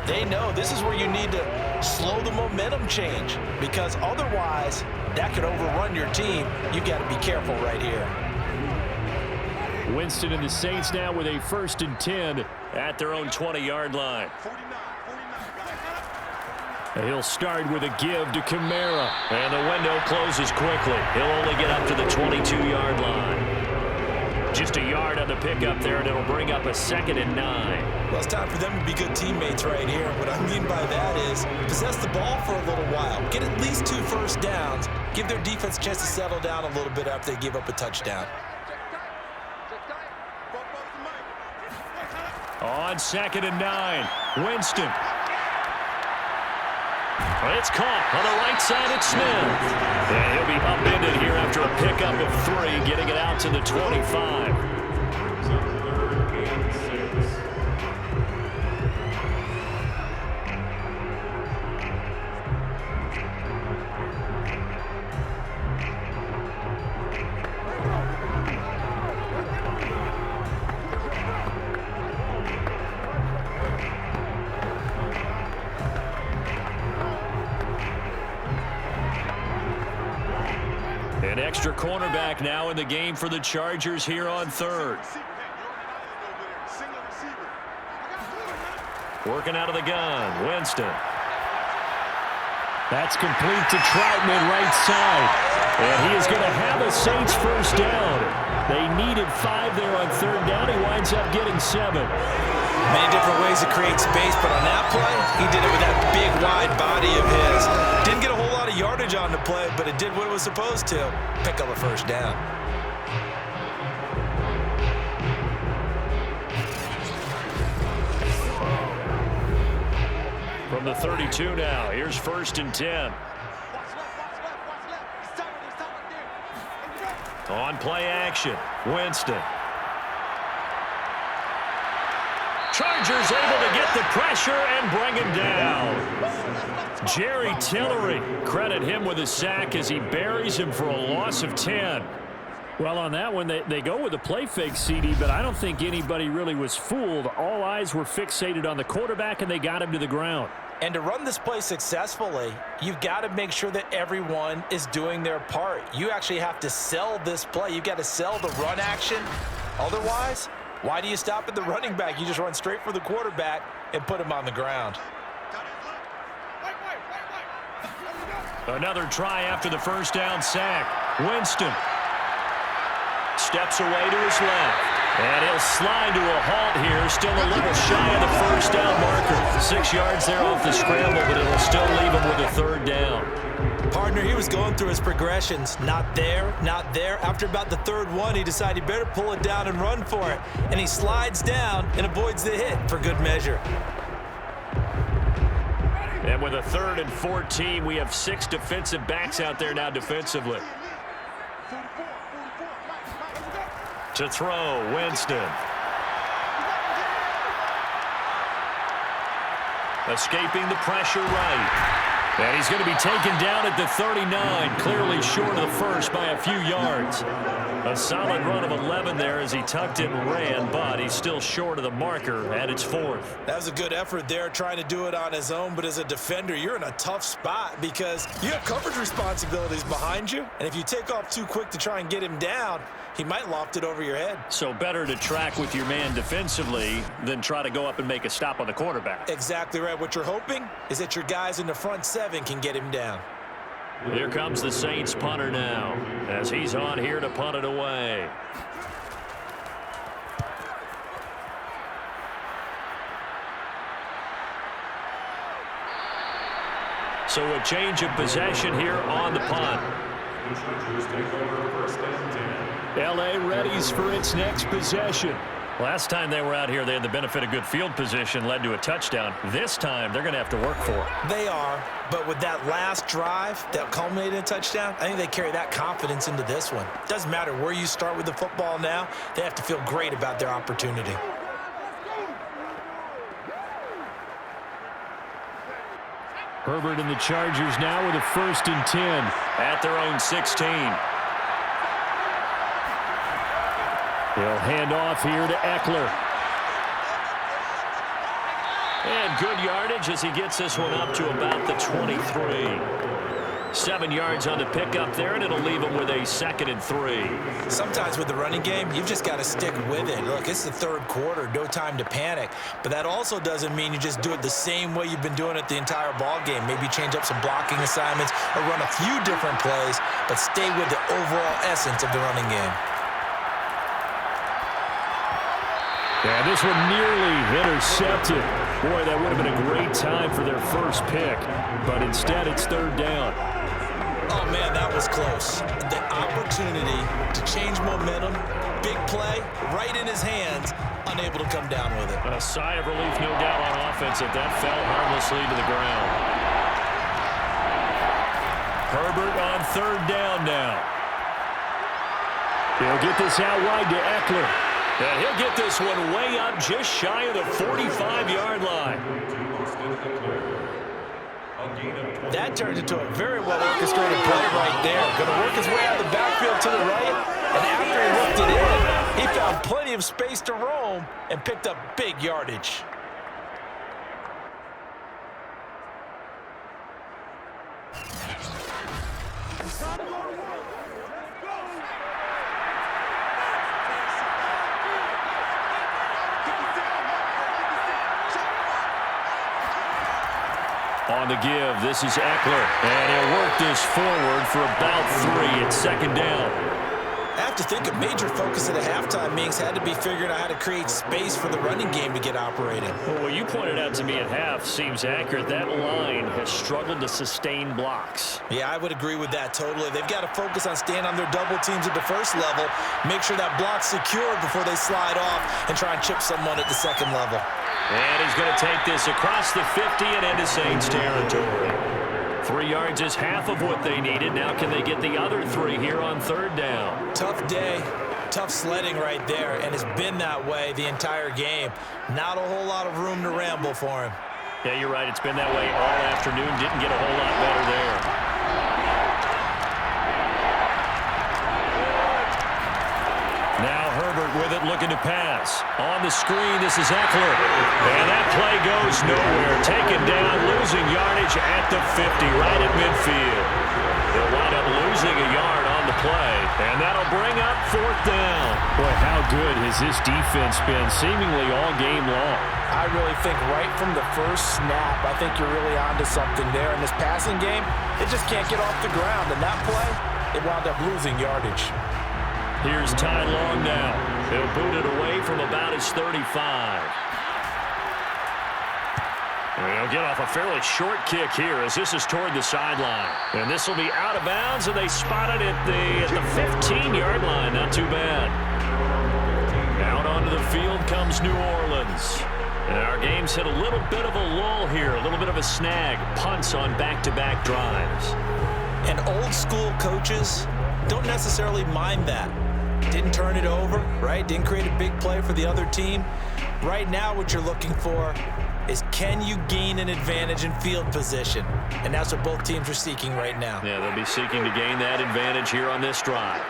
they know this is where you need to slow the momentum change, because otherwise that could overrun your team. You got to be careful right here. Winston and the Saints now with a 1st and 10 at their own 20-yard line. He'll start with a give to Kamara. And the window closes quickly. He'll only get up to the 22-yard line. Just a yard on the pickup there, and it'll bring up a 2nd and 9. Well, it's time for them to be good teammates right here. What I mean by that is possess the ball for a little while. Get at least 2 first downs. Give their defense a chance to settle down a little bit after they give up a touchdown. On 2nd and 9, Winston. It's caught on the right side at Smith. And he'll be upended here after a pickup of 3, getting it out to the 25. An extra cornerback now in the game for the Chargers here on 3rd. Working out of the gun, Winston. That's complete to Troutman, right side. And he is going to have a Saints first down. They needed 5 there on 3rd down. He winds up getting 7. Many different ways to create space, but on that play, he did it with that big, wide body of his. Didn't get a whole lot of yardage on the play, but it did what it was supposed to. Pick up a first down. From the 32 now, here's 1st and 10. On play action, Winston. Chargers able to get the pressure and bring him down. Jerry Tillery, credit him with a sack as he buries him for a loss of 10. Well, on that one, they go with a play fake, CD, but I don't think anybody really was fooled. All eyes were fixated on the quarterback, and they got him to the ground. And to run this play successfully, you've got to make sure that everyone is doing their part. You actually have to sell this play. You've got to sell the run action. Otherwise, why do you stop at the running back? You just run straight for the quarterback and put him on the ground. Another try after the first down sack. Winston steps away to his left. And he'll slide to a halt here. Still a little shy of the first down marker. 6 yards there off the scramble, but it'll still leave him with a third down. Partner, he was going through his progressions. Not there, not there. After about the third one, he decided he better pull it down and run for it. And he slides down and avoids the hit for good measure. And with a 3rd and 14, we have 6 defensive backs out there now defensively. To throw, Winston. Escaping the pressure right. And he's going to be taken down at the 39, clearly short of the first by a few yards. A solid run of 11 there as he tucked it and ran, but he's still short of the marker, and it's 4th. That was a good effort there, trying to do it on his own, but as a defender, you're in a tough spot because you have coverage responsibilities behind you, and if you take off too quick to try and get him down, he might loft it over your head. So better to track with your man defensively than try to go up and make a stop on the quarterback. Exactly right. What you're hoping is that your guys in the front 7 can get him down. Here comes the Saints punter now as he's on here to punt it away. So a change of possession here on the punt. L.A. readies for its next possession. Last time they were out here, they had the benefit of good field position, led to a touchdown. This time, they're going to have to work for it. They are, but with that last drive that culminated in a touchdown, I think they carry that confidence into this one. Doesn't matter where you start with the football now, they have to feel great about their opportunity. Herbert and the Chargers now with a 1st and 10. At their own 16. He'll hand off here to Eckler. And good yardage as he gets this one up to about the 23. 7 yards on the pickup there, and it'll leave him with a 2nd and 3. Sometimes with the running game, you've just got to stick with it. Look, it's the 3rd quarter, no time to panic. But that also doesn't mean you just do it the same way you've been doing it the entire ball game. Maybe change up some blocking assignments or run a few different plays, but stay with the overall essence of the running game. Yeah, this one nearly intercepted. Boy, that would have been a great time for their first pick. But instead, it's 3rd down. Oh, man, that was close. The opportunity to change momentum, big play, right in his hands, unable to come down with it. A sigh of relief, no doubt, on offense if that fell harmlessly to the ground. Herbert on 3rd down now. He'll get this out wide to Eckler. And he'll get this one way up just shy of the 45-yard line. That turned into a very well-orchestrated play right there. Going to work his way out of the backfield to the right, and after he looked it in, he found plenty of space to roam and picked up big yardage. On the give, this is Eckler, and he'll work this forward for about 3 at 2nd down. I have to think a major focus at the halftime meetings had to be figuring out how to create space for the running game to get operating. Well, what you pointed out to me at half seems accurate. That line has struggled to sustain blocks. Yeah, I would agree with that totally. They've got to focus on staying on their double teams at the first level, make sure that block's secured before they slide off and try and chip someone at the 2nd level. And he's going to take this across the 50 and into Saints territory. 3 yards is half of what they needed. Now can they get the other 3 here on 3rd down? Tough day. Tough sledding right there, and it's been that way the entire game. Not a whole lot of room to ramble for him. Yeah, you're right. It's been that way all afternoon. Didn't get a whole lot better there. Now Herbert with it, looking to pass. On the screen, this is Eckler. And that play goes nowhere. Taken down, losing yardage at the 50, right at midfield. They'll wind up losing a yard on the play, and that'll bring up 4th down. Boy, how good has this defense been seemingly all game long? I really think right from the first snap, I think you're really onto something there. In this passing game, they just can't get off the ground. And that play, they wound up losing yardage. Here's Ty Long now. He'll boot it away from about his 35. And he'll get off a fairly short kick here as this is toward the sideline. And this will be out of bounds, and they spot it at the 15-yard line. Not too bad. Out onto the field comes New Orleans. And our game's hit a little bit of a lull here, a little bit of a snag. Punts on back-to-back drives. And old-school coaches don't necessarily mind that. Didn't turn it over, right? Didn't create a big play for the other team. Right now what you're looking for is, can you gain an advantage in field position? And that's what both teams are seeking right now. Yeah, they'll be seeking to gain that advantage here on this drive.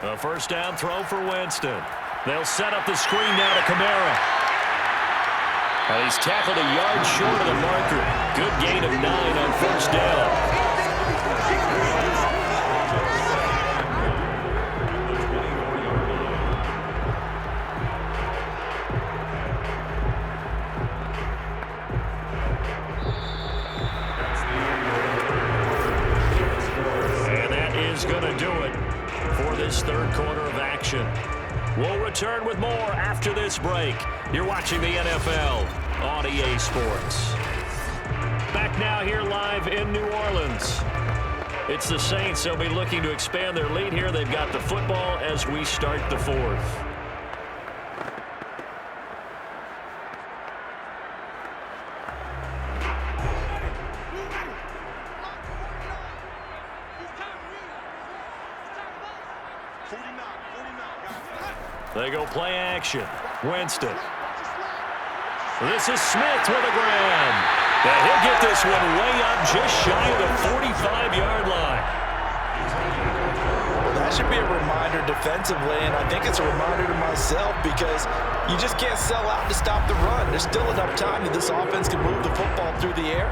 A first down throw for Winston. They'll set up the screen now to Kamara. And he's tackled a yard short of the marker. Good gain of 9 on first down. And that is going to do it for this third quarter of action. We'll return with more after this break. You're watching the NFL on EA Sports. Back now here live in New Orleans. It's the Saints. They'll be looking to expand their lead here. They've got the football as we start the fourth. They go play action. Winston. This is Smith with a grab. And he'll get this one way up just shy of the 45-yard line. Well, that should be a reminder defensively, and I think it's a reminder to myself because you just can't sell out to stop the run. There's still enough time that this offense can move the football through the air,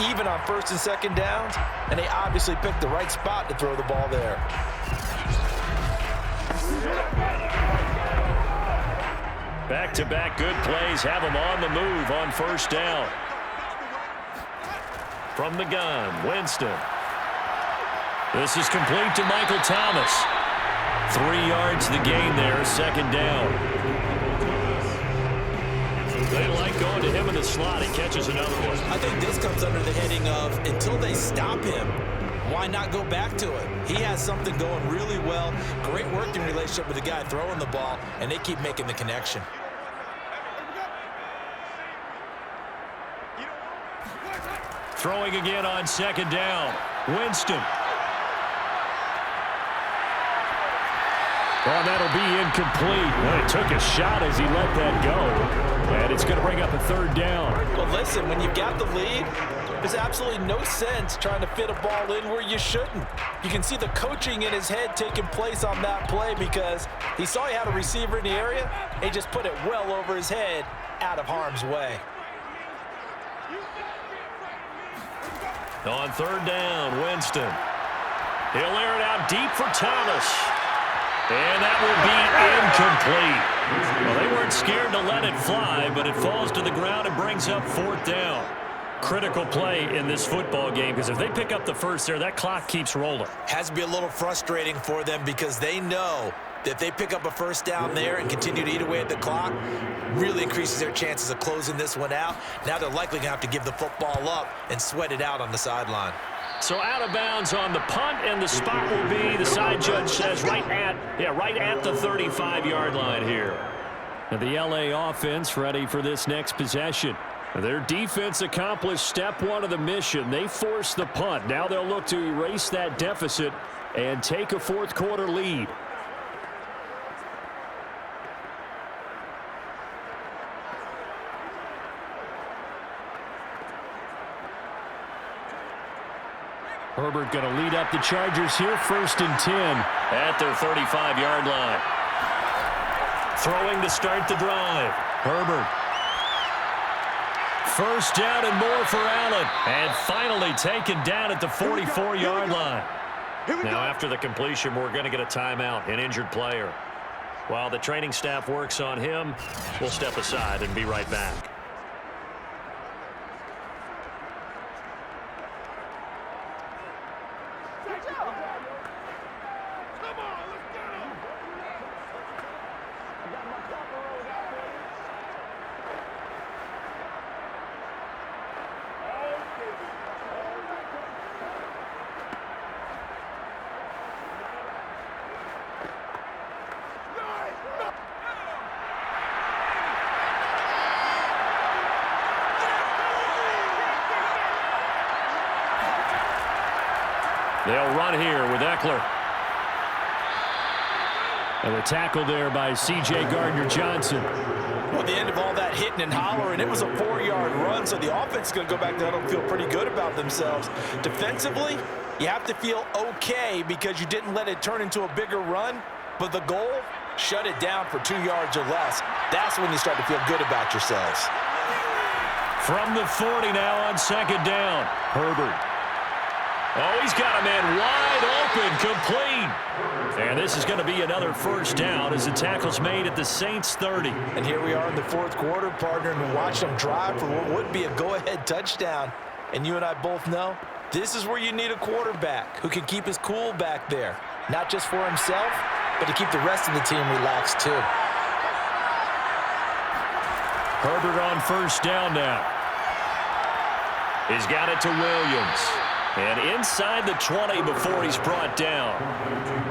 even on first and second downs, and they obviously picked the right spot to throw the ball there. Back-to-back good plays have them on the move on first down. From the gun, Winston. This is complete to Michael Thomas. 3 yards the gain there, second down. They like going to him in the slot. He catches another one. I think this comes under the heading of, until they stop him, why not go back to it? He has something going really well. Great working relationship with the guy throwing the ball, and they keep making the connection. Throwing again on second down. Winston. Oh, that'll be incomplete. Well, he took a shot as he let that go. And it's going to bring up a third down. Well, listen, when you've got the lead, there's absolutely no sense trying to fit a ball in where you shouldn't. You can see the coaching in his head taking place on that play because he saw he had a receiver in the area. He just put it well over his head, out of harm's way. On third down, Winston. He'll air it out deep for Thomas. And that will be incomplete. Well, they weren't scared to let it fly, but it falls to the ground and brings up fourth down. Critical play in this football game because if they pick up the first there, that clock keeps rolling. Has to be a little frustrating for them because they know that if they pick up a first down there and continue to eat away at the clock, really increases their chances of closing this one out. Now they're likely going to have to give the football up and sweat it out on the sideline. So out of bounds on the punt, and the spot will be, the side judge says, right at the 35-yard line here. And the LA offense ready for this next possession. Their defense accomplished step one of the mission. They forced the punt. Now they'll look to erase that deficit and take a fourth quarter lead. Herbert going to lead up the Chargers here, 1st and 10 at their 35-yard line. Throwing to start the drive. Herbert. First down and more for Allen. And finally taken down at the 44-yard line. Now after the completion, we're going to get a timeout, an injured player. While the training staff works on him, we'll step aside and be right back. They'll run here with Eckler. And the tackle there by C.J. Gardner-Johnson. Well, the end of all that hitting and hollering, it was a 4-yard run, so the offense is going to go back there and feel pretty good about themselves. Defensively, you have to feel okay because you didn't let it turn into a bigger run, but the goal, shut it down for 2 yards or less. That's when you start to feel good about yourselves. From the 40 now on 2nd down. Herbert. Oh, he's got a man wide open, complete. And this is going to be another first down as the tackle's made at the Saints 30. And here we are in the 4th quarter, partner, and watch them drive for what would be a go-ahead touchdown. And you and I both know this is where you need a quarterback who can keep his cool back there, not just for himself, but to keep the rest of the team relaxed too. Herbert on first down now. He's got it to Williams. And inside the 20 before he's brought down.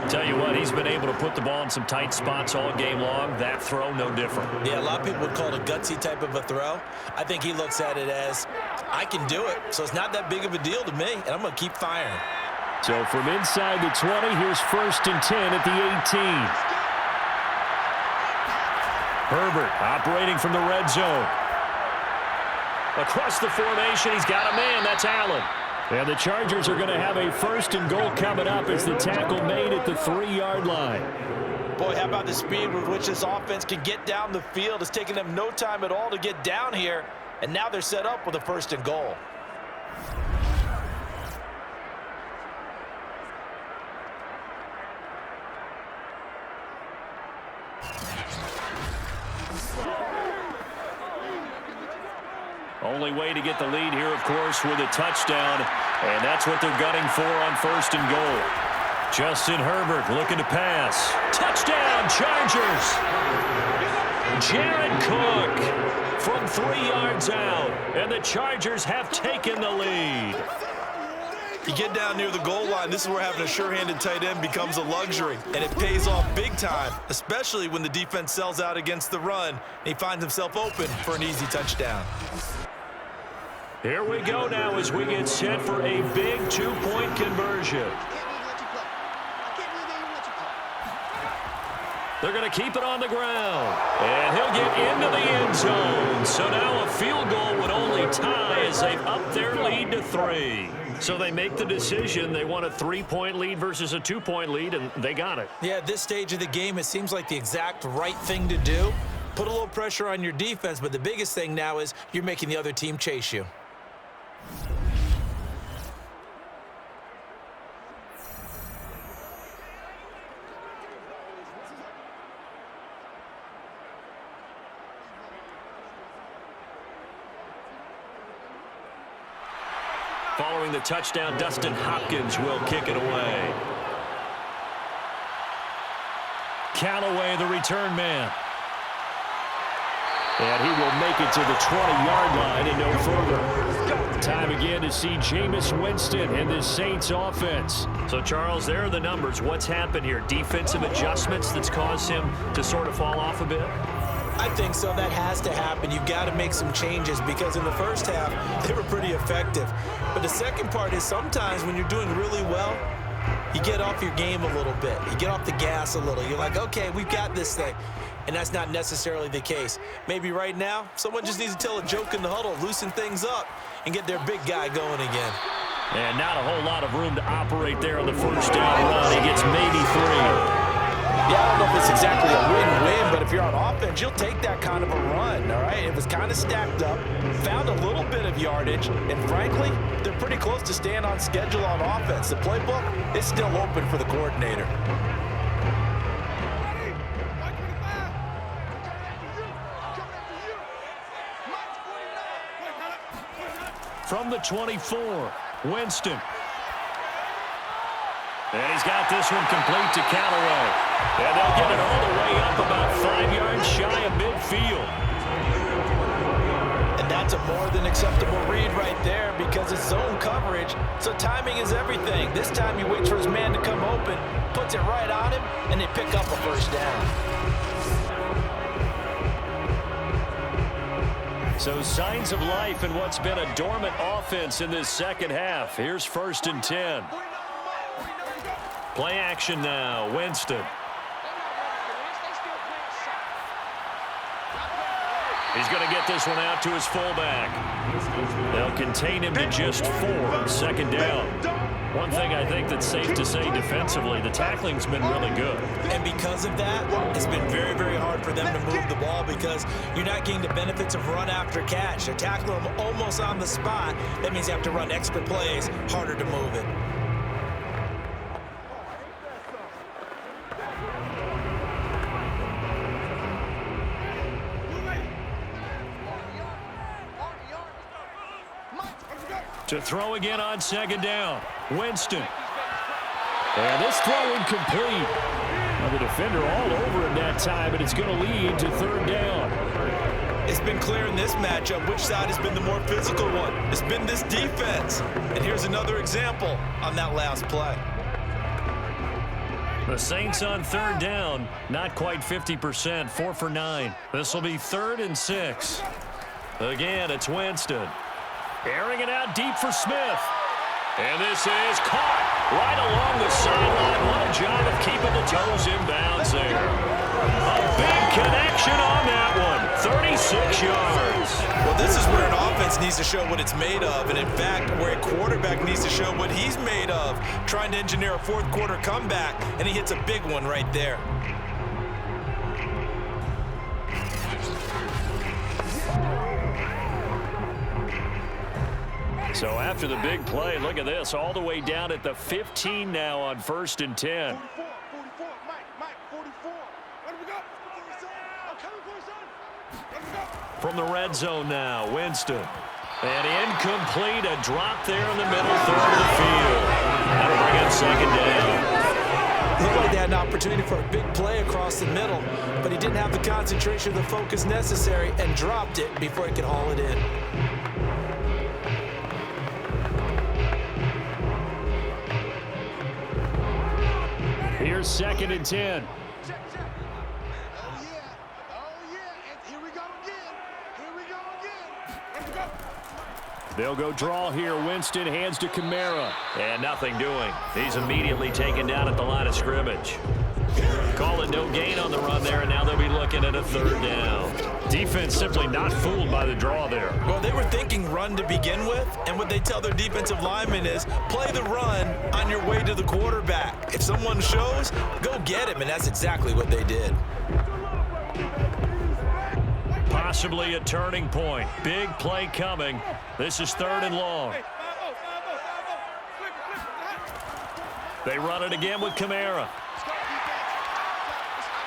Tell you what, he's been able to put the ball in some tight spots all game long. That throw, no different. Yeah, a lot of people would call it a gutsy type of a throw. I think he looks at it as, I can do it, so it's not that big of a deal to me, and I'm going to keep firing. So from inside the 20, here's 1st and 10 at the 18. Herbert operating from the red zone. Across the formation, he's got a man. That's Allen. And the Chargers are going to have a 1st and goal coming up as the tackle made at the 3-yard line. Boy, how about the speed with which this offense can get down the field? It's taken them no time at all to get down here, and now they're set up with a 1st and goal. Only way to get the lead here, of course, with a touchdown, and that's what they're gunning for on 1st and goal. Justin Herbert looking to pass. Touchdown, Chargers! Jared Cook from 3 yards out, and the Chargers have taken the lead. You get down near the goal line, this is where having a sure-handed tight end becomes a luxury, and it pays off big time, especially when the defense sells out against the run, and he finds himself open for an easy touchdown. Here we go now as we get set for a big 2-point conversion. They're going to keep it on the ground. And he'll get into the end zone. So now a field goal would only tie as they've upped their lead to 3. So they make the decision. They want a 3-point lead versus a 2-point lead, and they got it. Yeah, at this stage of the game, it seems like the exact right thing to do. Put a little pressure on your defense, but the biggest thing now is you're making the other team chase you. Following the touchdown, Dustin Hopkins will kick it away. Callaway, the return man. And he will make it to the 20-yard line and no further. Time again to see Jameis Winston and the Saints offense. So, Charles, there are the numbers. What's happened here? Defensive adjustments that's caused him to sort of fall off a bit? I think so. That has to happen. You've got to make some changes because in the first half, they were pretty effective. But the second part is sometimes when you're doing really well, you get off your game a little bit. You get off the gas a little. You're like, okay, we've got this thing. And that's not necessarily the case. Maybe right now, someone just needs to tell a joke in the huddle, loosen things up, and get their big guy going again. And not a whole lot of room to operate there on the first down run. He gets maybe 3. Yeah, I don't know if it's exactly a win-win, but if you're on offense, you'll take that kind of a run, all right? It was kind of stacked up, found a little bit of yardage, and frankly, they're pretty close to staying on schedule on offense. The playbook is still open for the coordinator. From the 24, Winston. And he's got this one complete to Callaway. And they'll get it all the way up about 5 yards shy of midfield. And that's a more than acceptable read right there because it's zone coverage, so timing is everything. This time he waits for his man to come open, puts it right on him, and they pick up a first down. So signs of life in what's been a dormant offense in this second half. Here's 1st and 10. Play action now, Winston. He's going to get this one out to his fullback. They'll contain him to just 4, 2nd down. One thing I think that's safe to say defensively, the tackling's been really good. And because of that, it's been very, very hard for them to move the ball because you're not getting the benefits of run after catch. They tackle him almost on the spot. That means you have to run extra plays, harder to move it. To throw again on 2nd down, Winston. And this throw incomplete. Now the defender all over him that time, but it's going to lead to 3rd down. It's been clear in this matchup which side has been the more physical one. It's been this defense. And here's another example on that last play. The Saints on 3rd down, not quite 50%, 4 for 9. This will be 3rd and 6. Again, it's Winston. Airing it out deep for Smith. And this is caught right along the sideline. What a job of keeping the toes in bounds there. A big connection on that one. 36 yards. Well, this is where an offense needs to show what it's made of. And, in fact, where a quarterback needs to show what he's made of. Trying to engineer a 4th quarter comeback, and he hits a big one right there. So after the big play, look at this, all the way down at the 15 now on 1st and 10. 44, Mike, 44. Let him go. I'm coming for you, son. Let him go. From the red zone now, Winston. And incomplete, a drop there in the middle third of the field. That'll bring up 2nd down. Looked like they had an opportunity for a big play across the middle, but he didn't have the concentration, the focus necessary, and dropped it before he could haul it in. Here's 2nd and 10. Check. Oh, yeah. And here we go again. Let him go. They'll go draw here. Winston hands to Kamara. And nothing doing. He's immediately taken down at the line of scrimmage. Call it no gain on the run there, and now they'll be looking at a 3rd down. Defense simply not fooled by the draw there. Well, they were thinking run to begin with, and what they tell their defensive linemen is play the run on your way to the quarterback. If someone shows, go get him, and that's exactly what they did. Possibly a turning point. Big play coming. This is 3rd and long. They run it again with Kamara.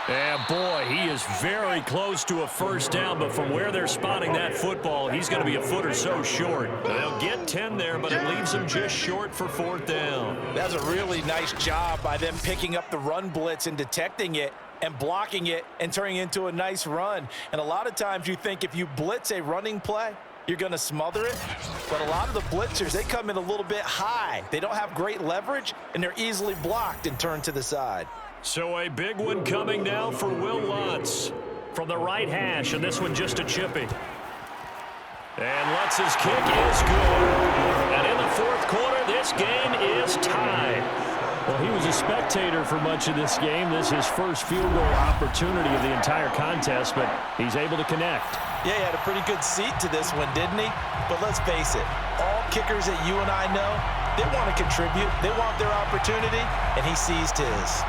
And boy, he is very close to a first down, but from where they're spotting that football, he's going to be a foot or so short. They'll get 10 there, but it leaves him just short for 4th down. That's a really nice job by them picking up the run blitz and detecting it and blocking it and turning it into a nice run. And a lot of times you think if you blitz a running play, you're going to smother it. But a lot of the blitzers, they come in a little bit high. They don't have great leverage, and they're easily blocked and turned to the side. So a big one coming now for Will Lutz. from the right hash, and this one just a chippy. And Lutz's kick is good. And in the fourth quarter, this game is tied. Well, he was a spectator for much of this game. This is his first field goal opportunity of the entire contest, but he's able to connect. Yeah, he had a pretty good seat to this one, didn't he? But let's face it, all kickers that you and I know, they want to contribute. They want their opportunity, and he seized his.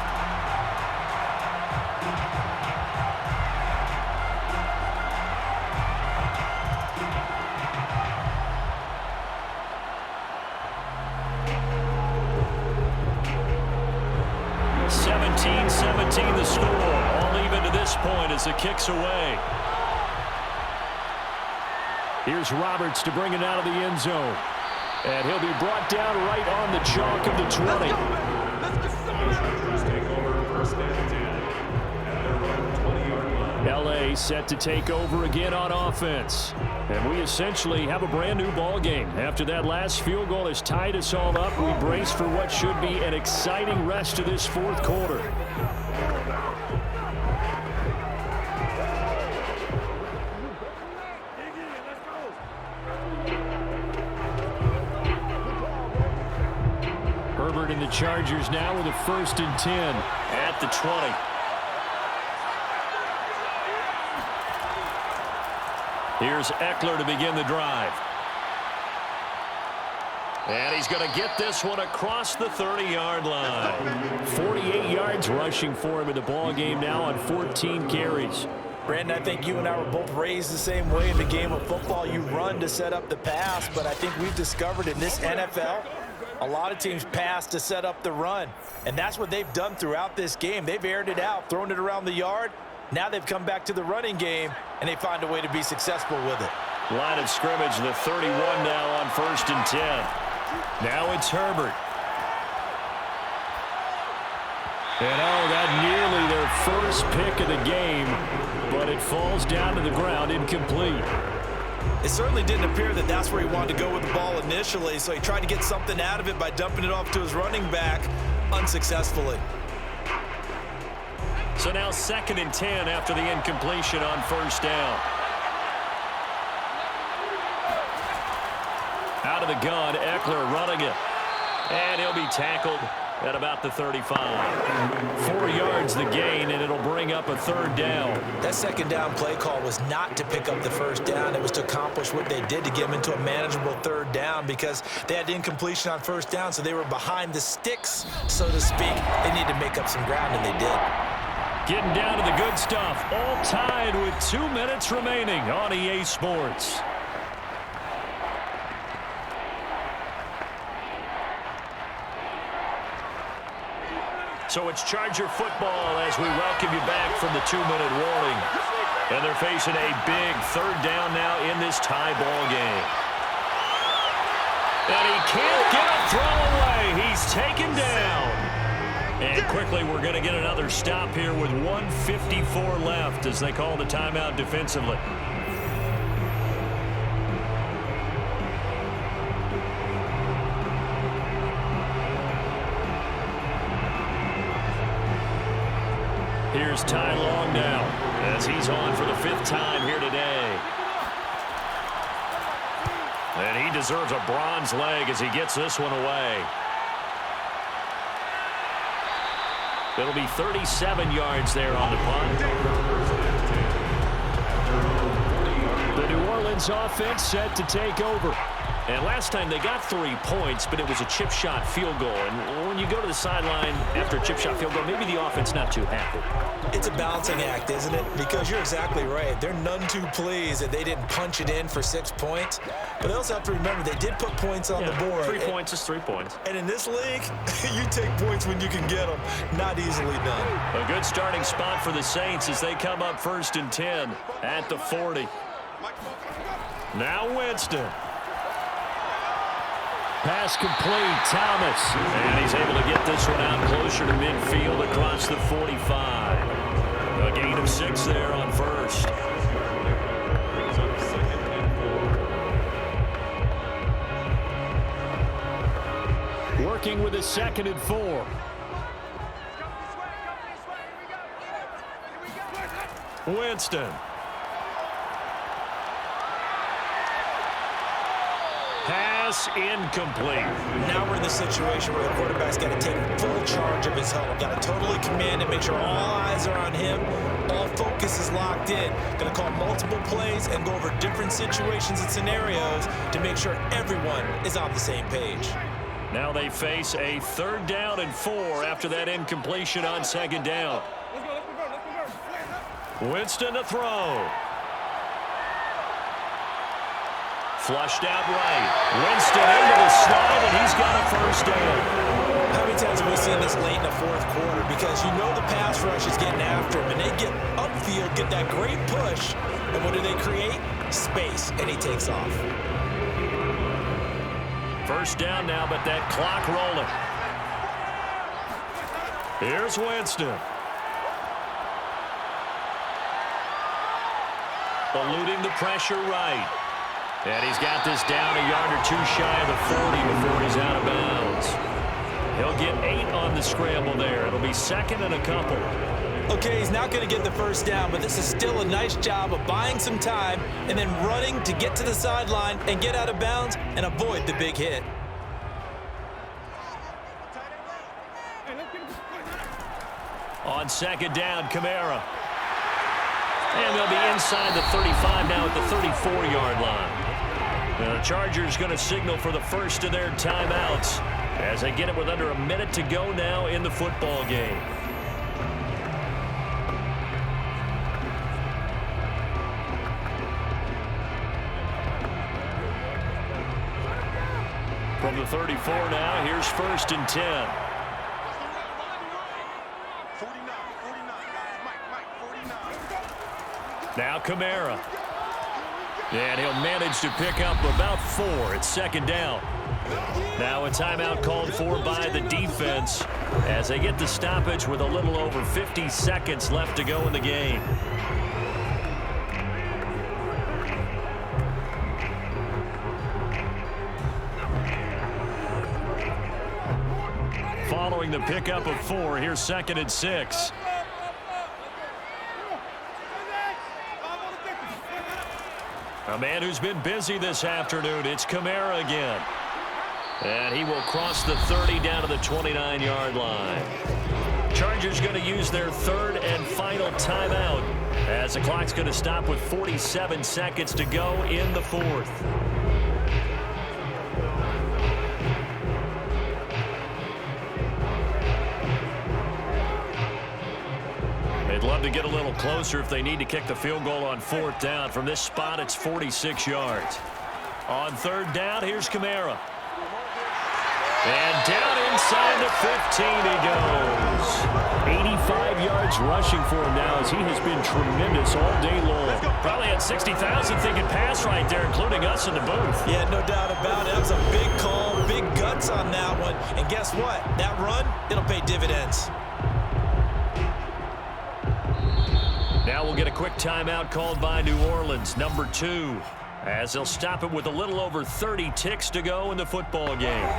The score, all even to this point as the kick's away. Here's Roberts to bring it out of the end zone. And he'll be brought down right on the chalk of the 20. LA set to take over again on offense. And we essentially have a brand new ball game. After that last field goal has tied us all up, we brace for what should be an exciting rest of this fourth quarter. Herbert and the Chargers now with a 1st and 10 at the 20. Here's Eckler to begin the drive. And he's going to get this one across the 30-yard line. 48 yards rushing for him in the ball game now on 14 carries. Brandon, I think you and I were both raised the same way in the game of football. You run to set up the pass, but I think we've discovered in this NFL, a lot of teams pass to set up the run. And that's what they've done throughout this game. They've aired it out, thrown it around the yard. Now they've come back to the running game, and they find a way to be successful with it. Line of scrimmage, the 31 now on 1st and 10. Now it's Herbert. And that nearly their first pick of the game, but it falls down to the ground incomplete. It certainly didn't appear that that's where he wanted to go with the ball initially, so he tried to get something out of it by dumping it off to his running back unsuccessfully. So now 2nd and 10 after the incompletion on 1st down. Out of the gun, Eckler running it. And he'll be tackled at about the 35. 4 yards the gain, and it'll bring up a 3rd down. That 2nd down play call was not to pick up the 1st down. It was to accomplish what they did to get them into a manageable 3rd down because they had incompletion on 1st down, so they were behind the sticks, so to speak. They needed to make up some ground, and they did. Getting down to the good stuff, all tied with 2 minutes remaining on EA Sports. So it's Charger football as we welcome you back from the 2-minute warning. And they're facing a big 3rd down now in this tie ball game. And he can't get a throw away. He's taken down. And quickly we're going to get another stop here with 1:54 left as they call the timeout defensively. Here's Ty Long now as he's on for the 5th time here today. And he deserves a bronze leg as he gets this one away. It'll be 37 yards there on the punt. The New Orleans offense set to take over. And last time they got 3 points, but it was a chip shot field goal. And when you go to the sideline after a chip shot field goal, maybe the offense not too happy. It's a balancing act, isn't it? Because you're exactly right. They're none too pleased that they didn't punch it in for 6 points. But they also have to remember they did put points on the board. 3 points is 3 points. And in this league, you take points when you can get them. Not easily done. A good starting spot for the Saints as they come up 1st and 10 at the 40. Now Winston. Pass complete, Thomas. And he's able to get this one out closer to midfield across the 45. A gain of 6 there on 1st. Working with a 2nd and 4. Winston. Pass incomplete. Now we're in the situation where the quarterback's got to take full charge of his helmet. Got to totally command it, make sure all eyes are on him. All focus is locked in. Going to call multiple plays and go over different situations and scenarios to make sure everyone is on the same page. Now they face a 3rd down and 4 after that incompletion on 2nd down. Winston to throw. Flushed out right. Winston into the slide, and he's got a 1st down. How many times have we seen this late in the 4th quarter? Because you know the pass rush is getting after him, and they get upfield, get that great push, and what do they create? Space, and he takes off. 1st down now, but that clock rolling. Here's Winston. Eluding the pressure right. And he's got this down a yard or 2 shy of the 40 before he's out of bounds. He'll get 8 on the scramble there. It'll be 2nd and a couple. Okay, he's not going to get the 1st down, but this is still a nice job of buying some time and then running to get to the sideline and get out of bounds and avoid the big hit. On 2nd down, Kamara. And they'll be inside the 35 now at the 34-yard line. The Chargers going to signal for the first of their timeouts as they get it with under a minute to go now in the football game. From the 34 now, here's 1st and 10. 49. Now Kamara. And he'll manage to pick up about 4 at 2nd down. Now a timeout called for by the defense as they get the stoppage with a little over 50 seconds left to go in the game. Following the pickup of 4, here's 2nd and 6. A man who's been busy this afternoon, it's Kamara again. And he will cross the 30 down to the 29-yard line. Chargers going to use their 3rd and final timeout as the clock's going to stop with 47 seconds to go in the 4th. They'd love to get a little closer if they need to kick the field goal on 4th down. From this spot, it's 46 yards. On 3rd down, here's Kamara. And down inside the 15 he goes. 85 yards rushing for him now as he has been tremendous all day long. Probably had 60,000 thinking pass right there, including us in the booth. Yeah, no doubt about it. That was a big call, big guts on that one. And guess what? That run, it'll pay dividends. Now we'll get a quick timeout called by New Orleans, number 2, as they'll stop it with a little over 30 ticks to go in the football game.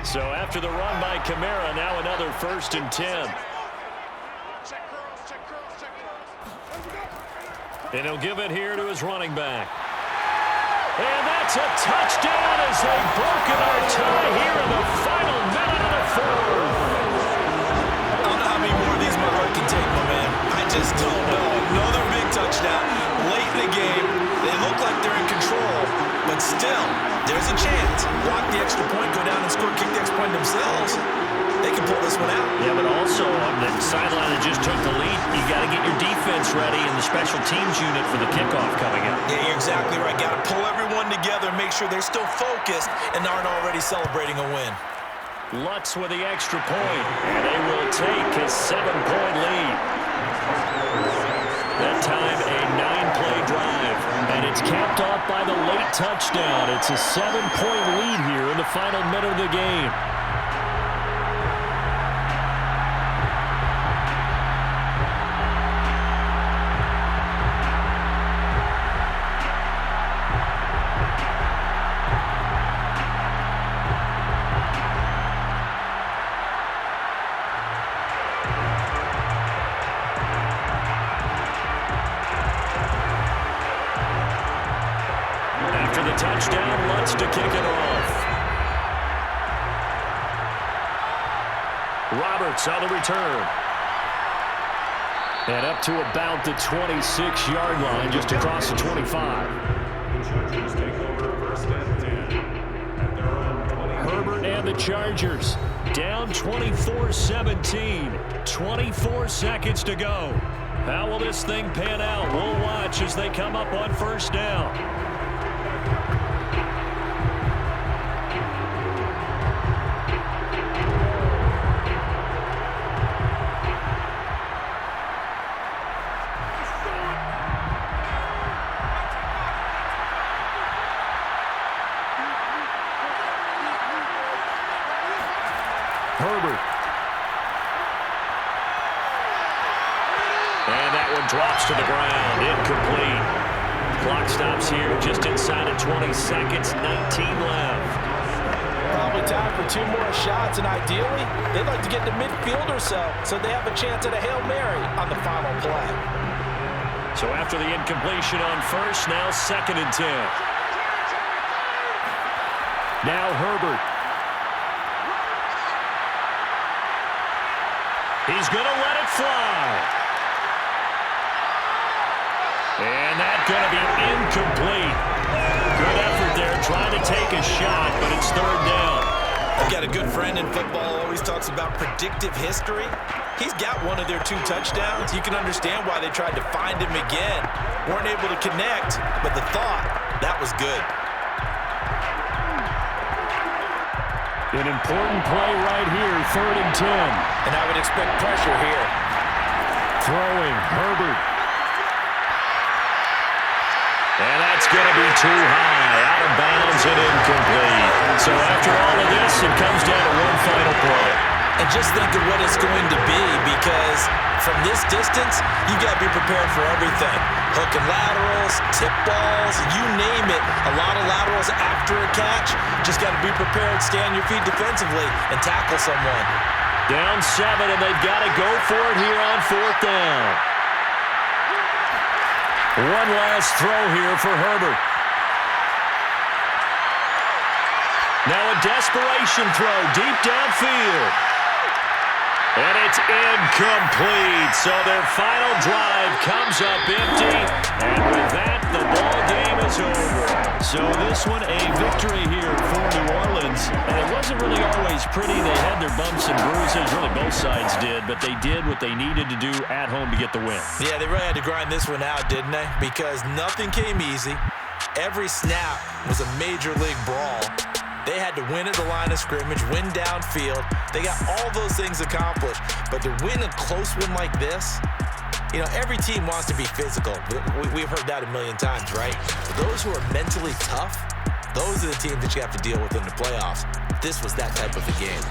So after the run by Kamara, now another 1st and 10. And he'll give it here to his running back. And that's a touchdown as they've broken our tie here in the final minute of the 4th. I don't know how many more of these my heart can take, my man. I just don't know. Another big touchdown late in the game. They look like they're in control, but still, there's a chance. Block the extra point, go down and score, kick the extra point themselves. They can pull this one out. Yeah, but also on the sideline that just took the lead, you got to get your defense ready in the special teams unit for the kickoff coming up. Yeah, you're exactly right. Got to pull everyone together and make sure they're still focused and aren't already celebrating a win. Lutz with the extra point, and they will take his 7-point lead. That time a 9-play drive, and it's capped off by the late touchdown. It's a 7-point lead here in the final minute of the game. Roberts on the return. And up to about the 26-yard line, just across the 25. The Chargers take over first and 10 at their own 20. Herbert and the Chargers down 24-17. 24 seconds to go. How will this thing pan out? We'll watch as they come up on first down. Herbert. And that one drops to the ground. Incomplete. Clock stops here just inside of 20 seconds. 19 left. Probably time for 2 more shots, and ideally, they'd like to get to midfield or so they have a chance at a Hail Mary on the final play. So after the incompletion on first, now 2nd and 10. Now Herbert. He's going to let it fly. And that's going to be incomplete. Good effort there, trying to take a shot, but it's 3rd down. I've got a good friend in football, always talks about predictive history. He's got one of their 2 touchdowns. You can understand why they tried to find him again. Weren't able to connect, but the thought, that was good. An important play right here, 3rd and 10. And I would expect pressure here. Throwing, Herbert. And that's going to be too high, out of bounds and incomplete. So after all of this, it comes down to one final play. And just think of what it's going to be, because from this distance, you've got to be prepared for everything. Hook and laterals, tip balls, you name it. A lot of laterals after a catch. Just got to be prepared, stay on your feet defensively, and tackle someone. Down 7, and they've got to go for it here on 4th down. One last throw here for Herbert. Now a desperation throw deep downfield. And it's incomplete. So their final drive comes up empty. And with that, the ball game is over. So this one, a victory here for New Orleans. And it wasn't really always pretty. They had their bumps and bruises. Really, both sides did. But they did what they needed to do at home to get the win. Yeah, they really had to grind this one out, didn't they? Because nothing came easy. Every snap was a major league brawl. They had to win at the line of scrimmage, win downfield. They got all those things accomplished. But to win a close win like this, you know, every team wants to be physical. We've heard that a million times, right? But those who are mentally tough, those are the teams that you have to deal with in the playoffs. This was that type of a game.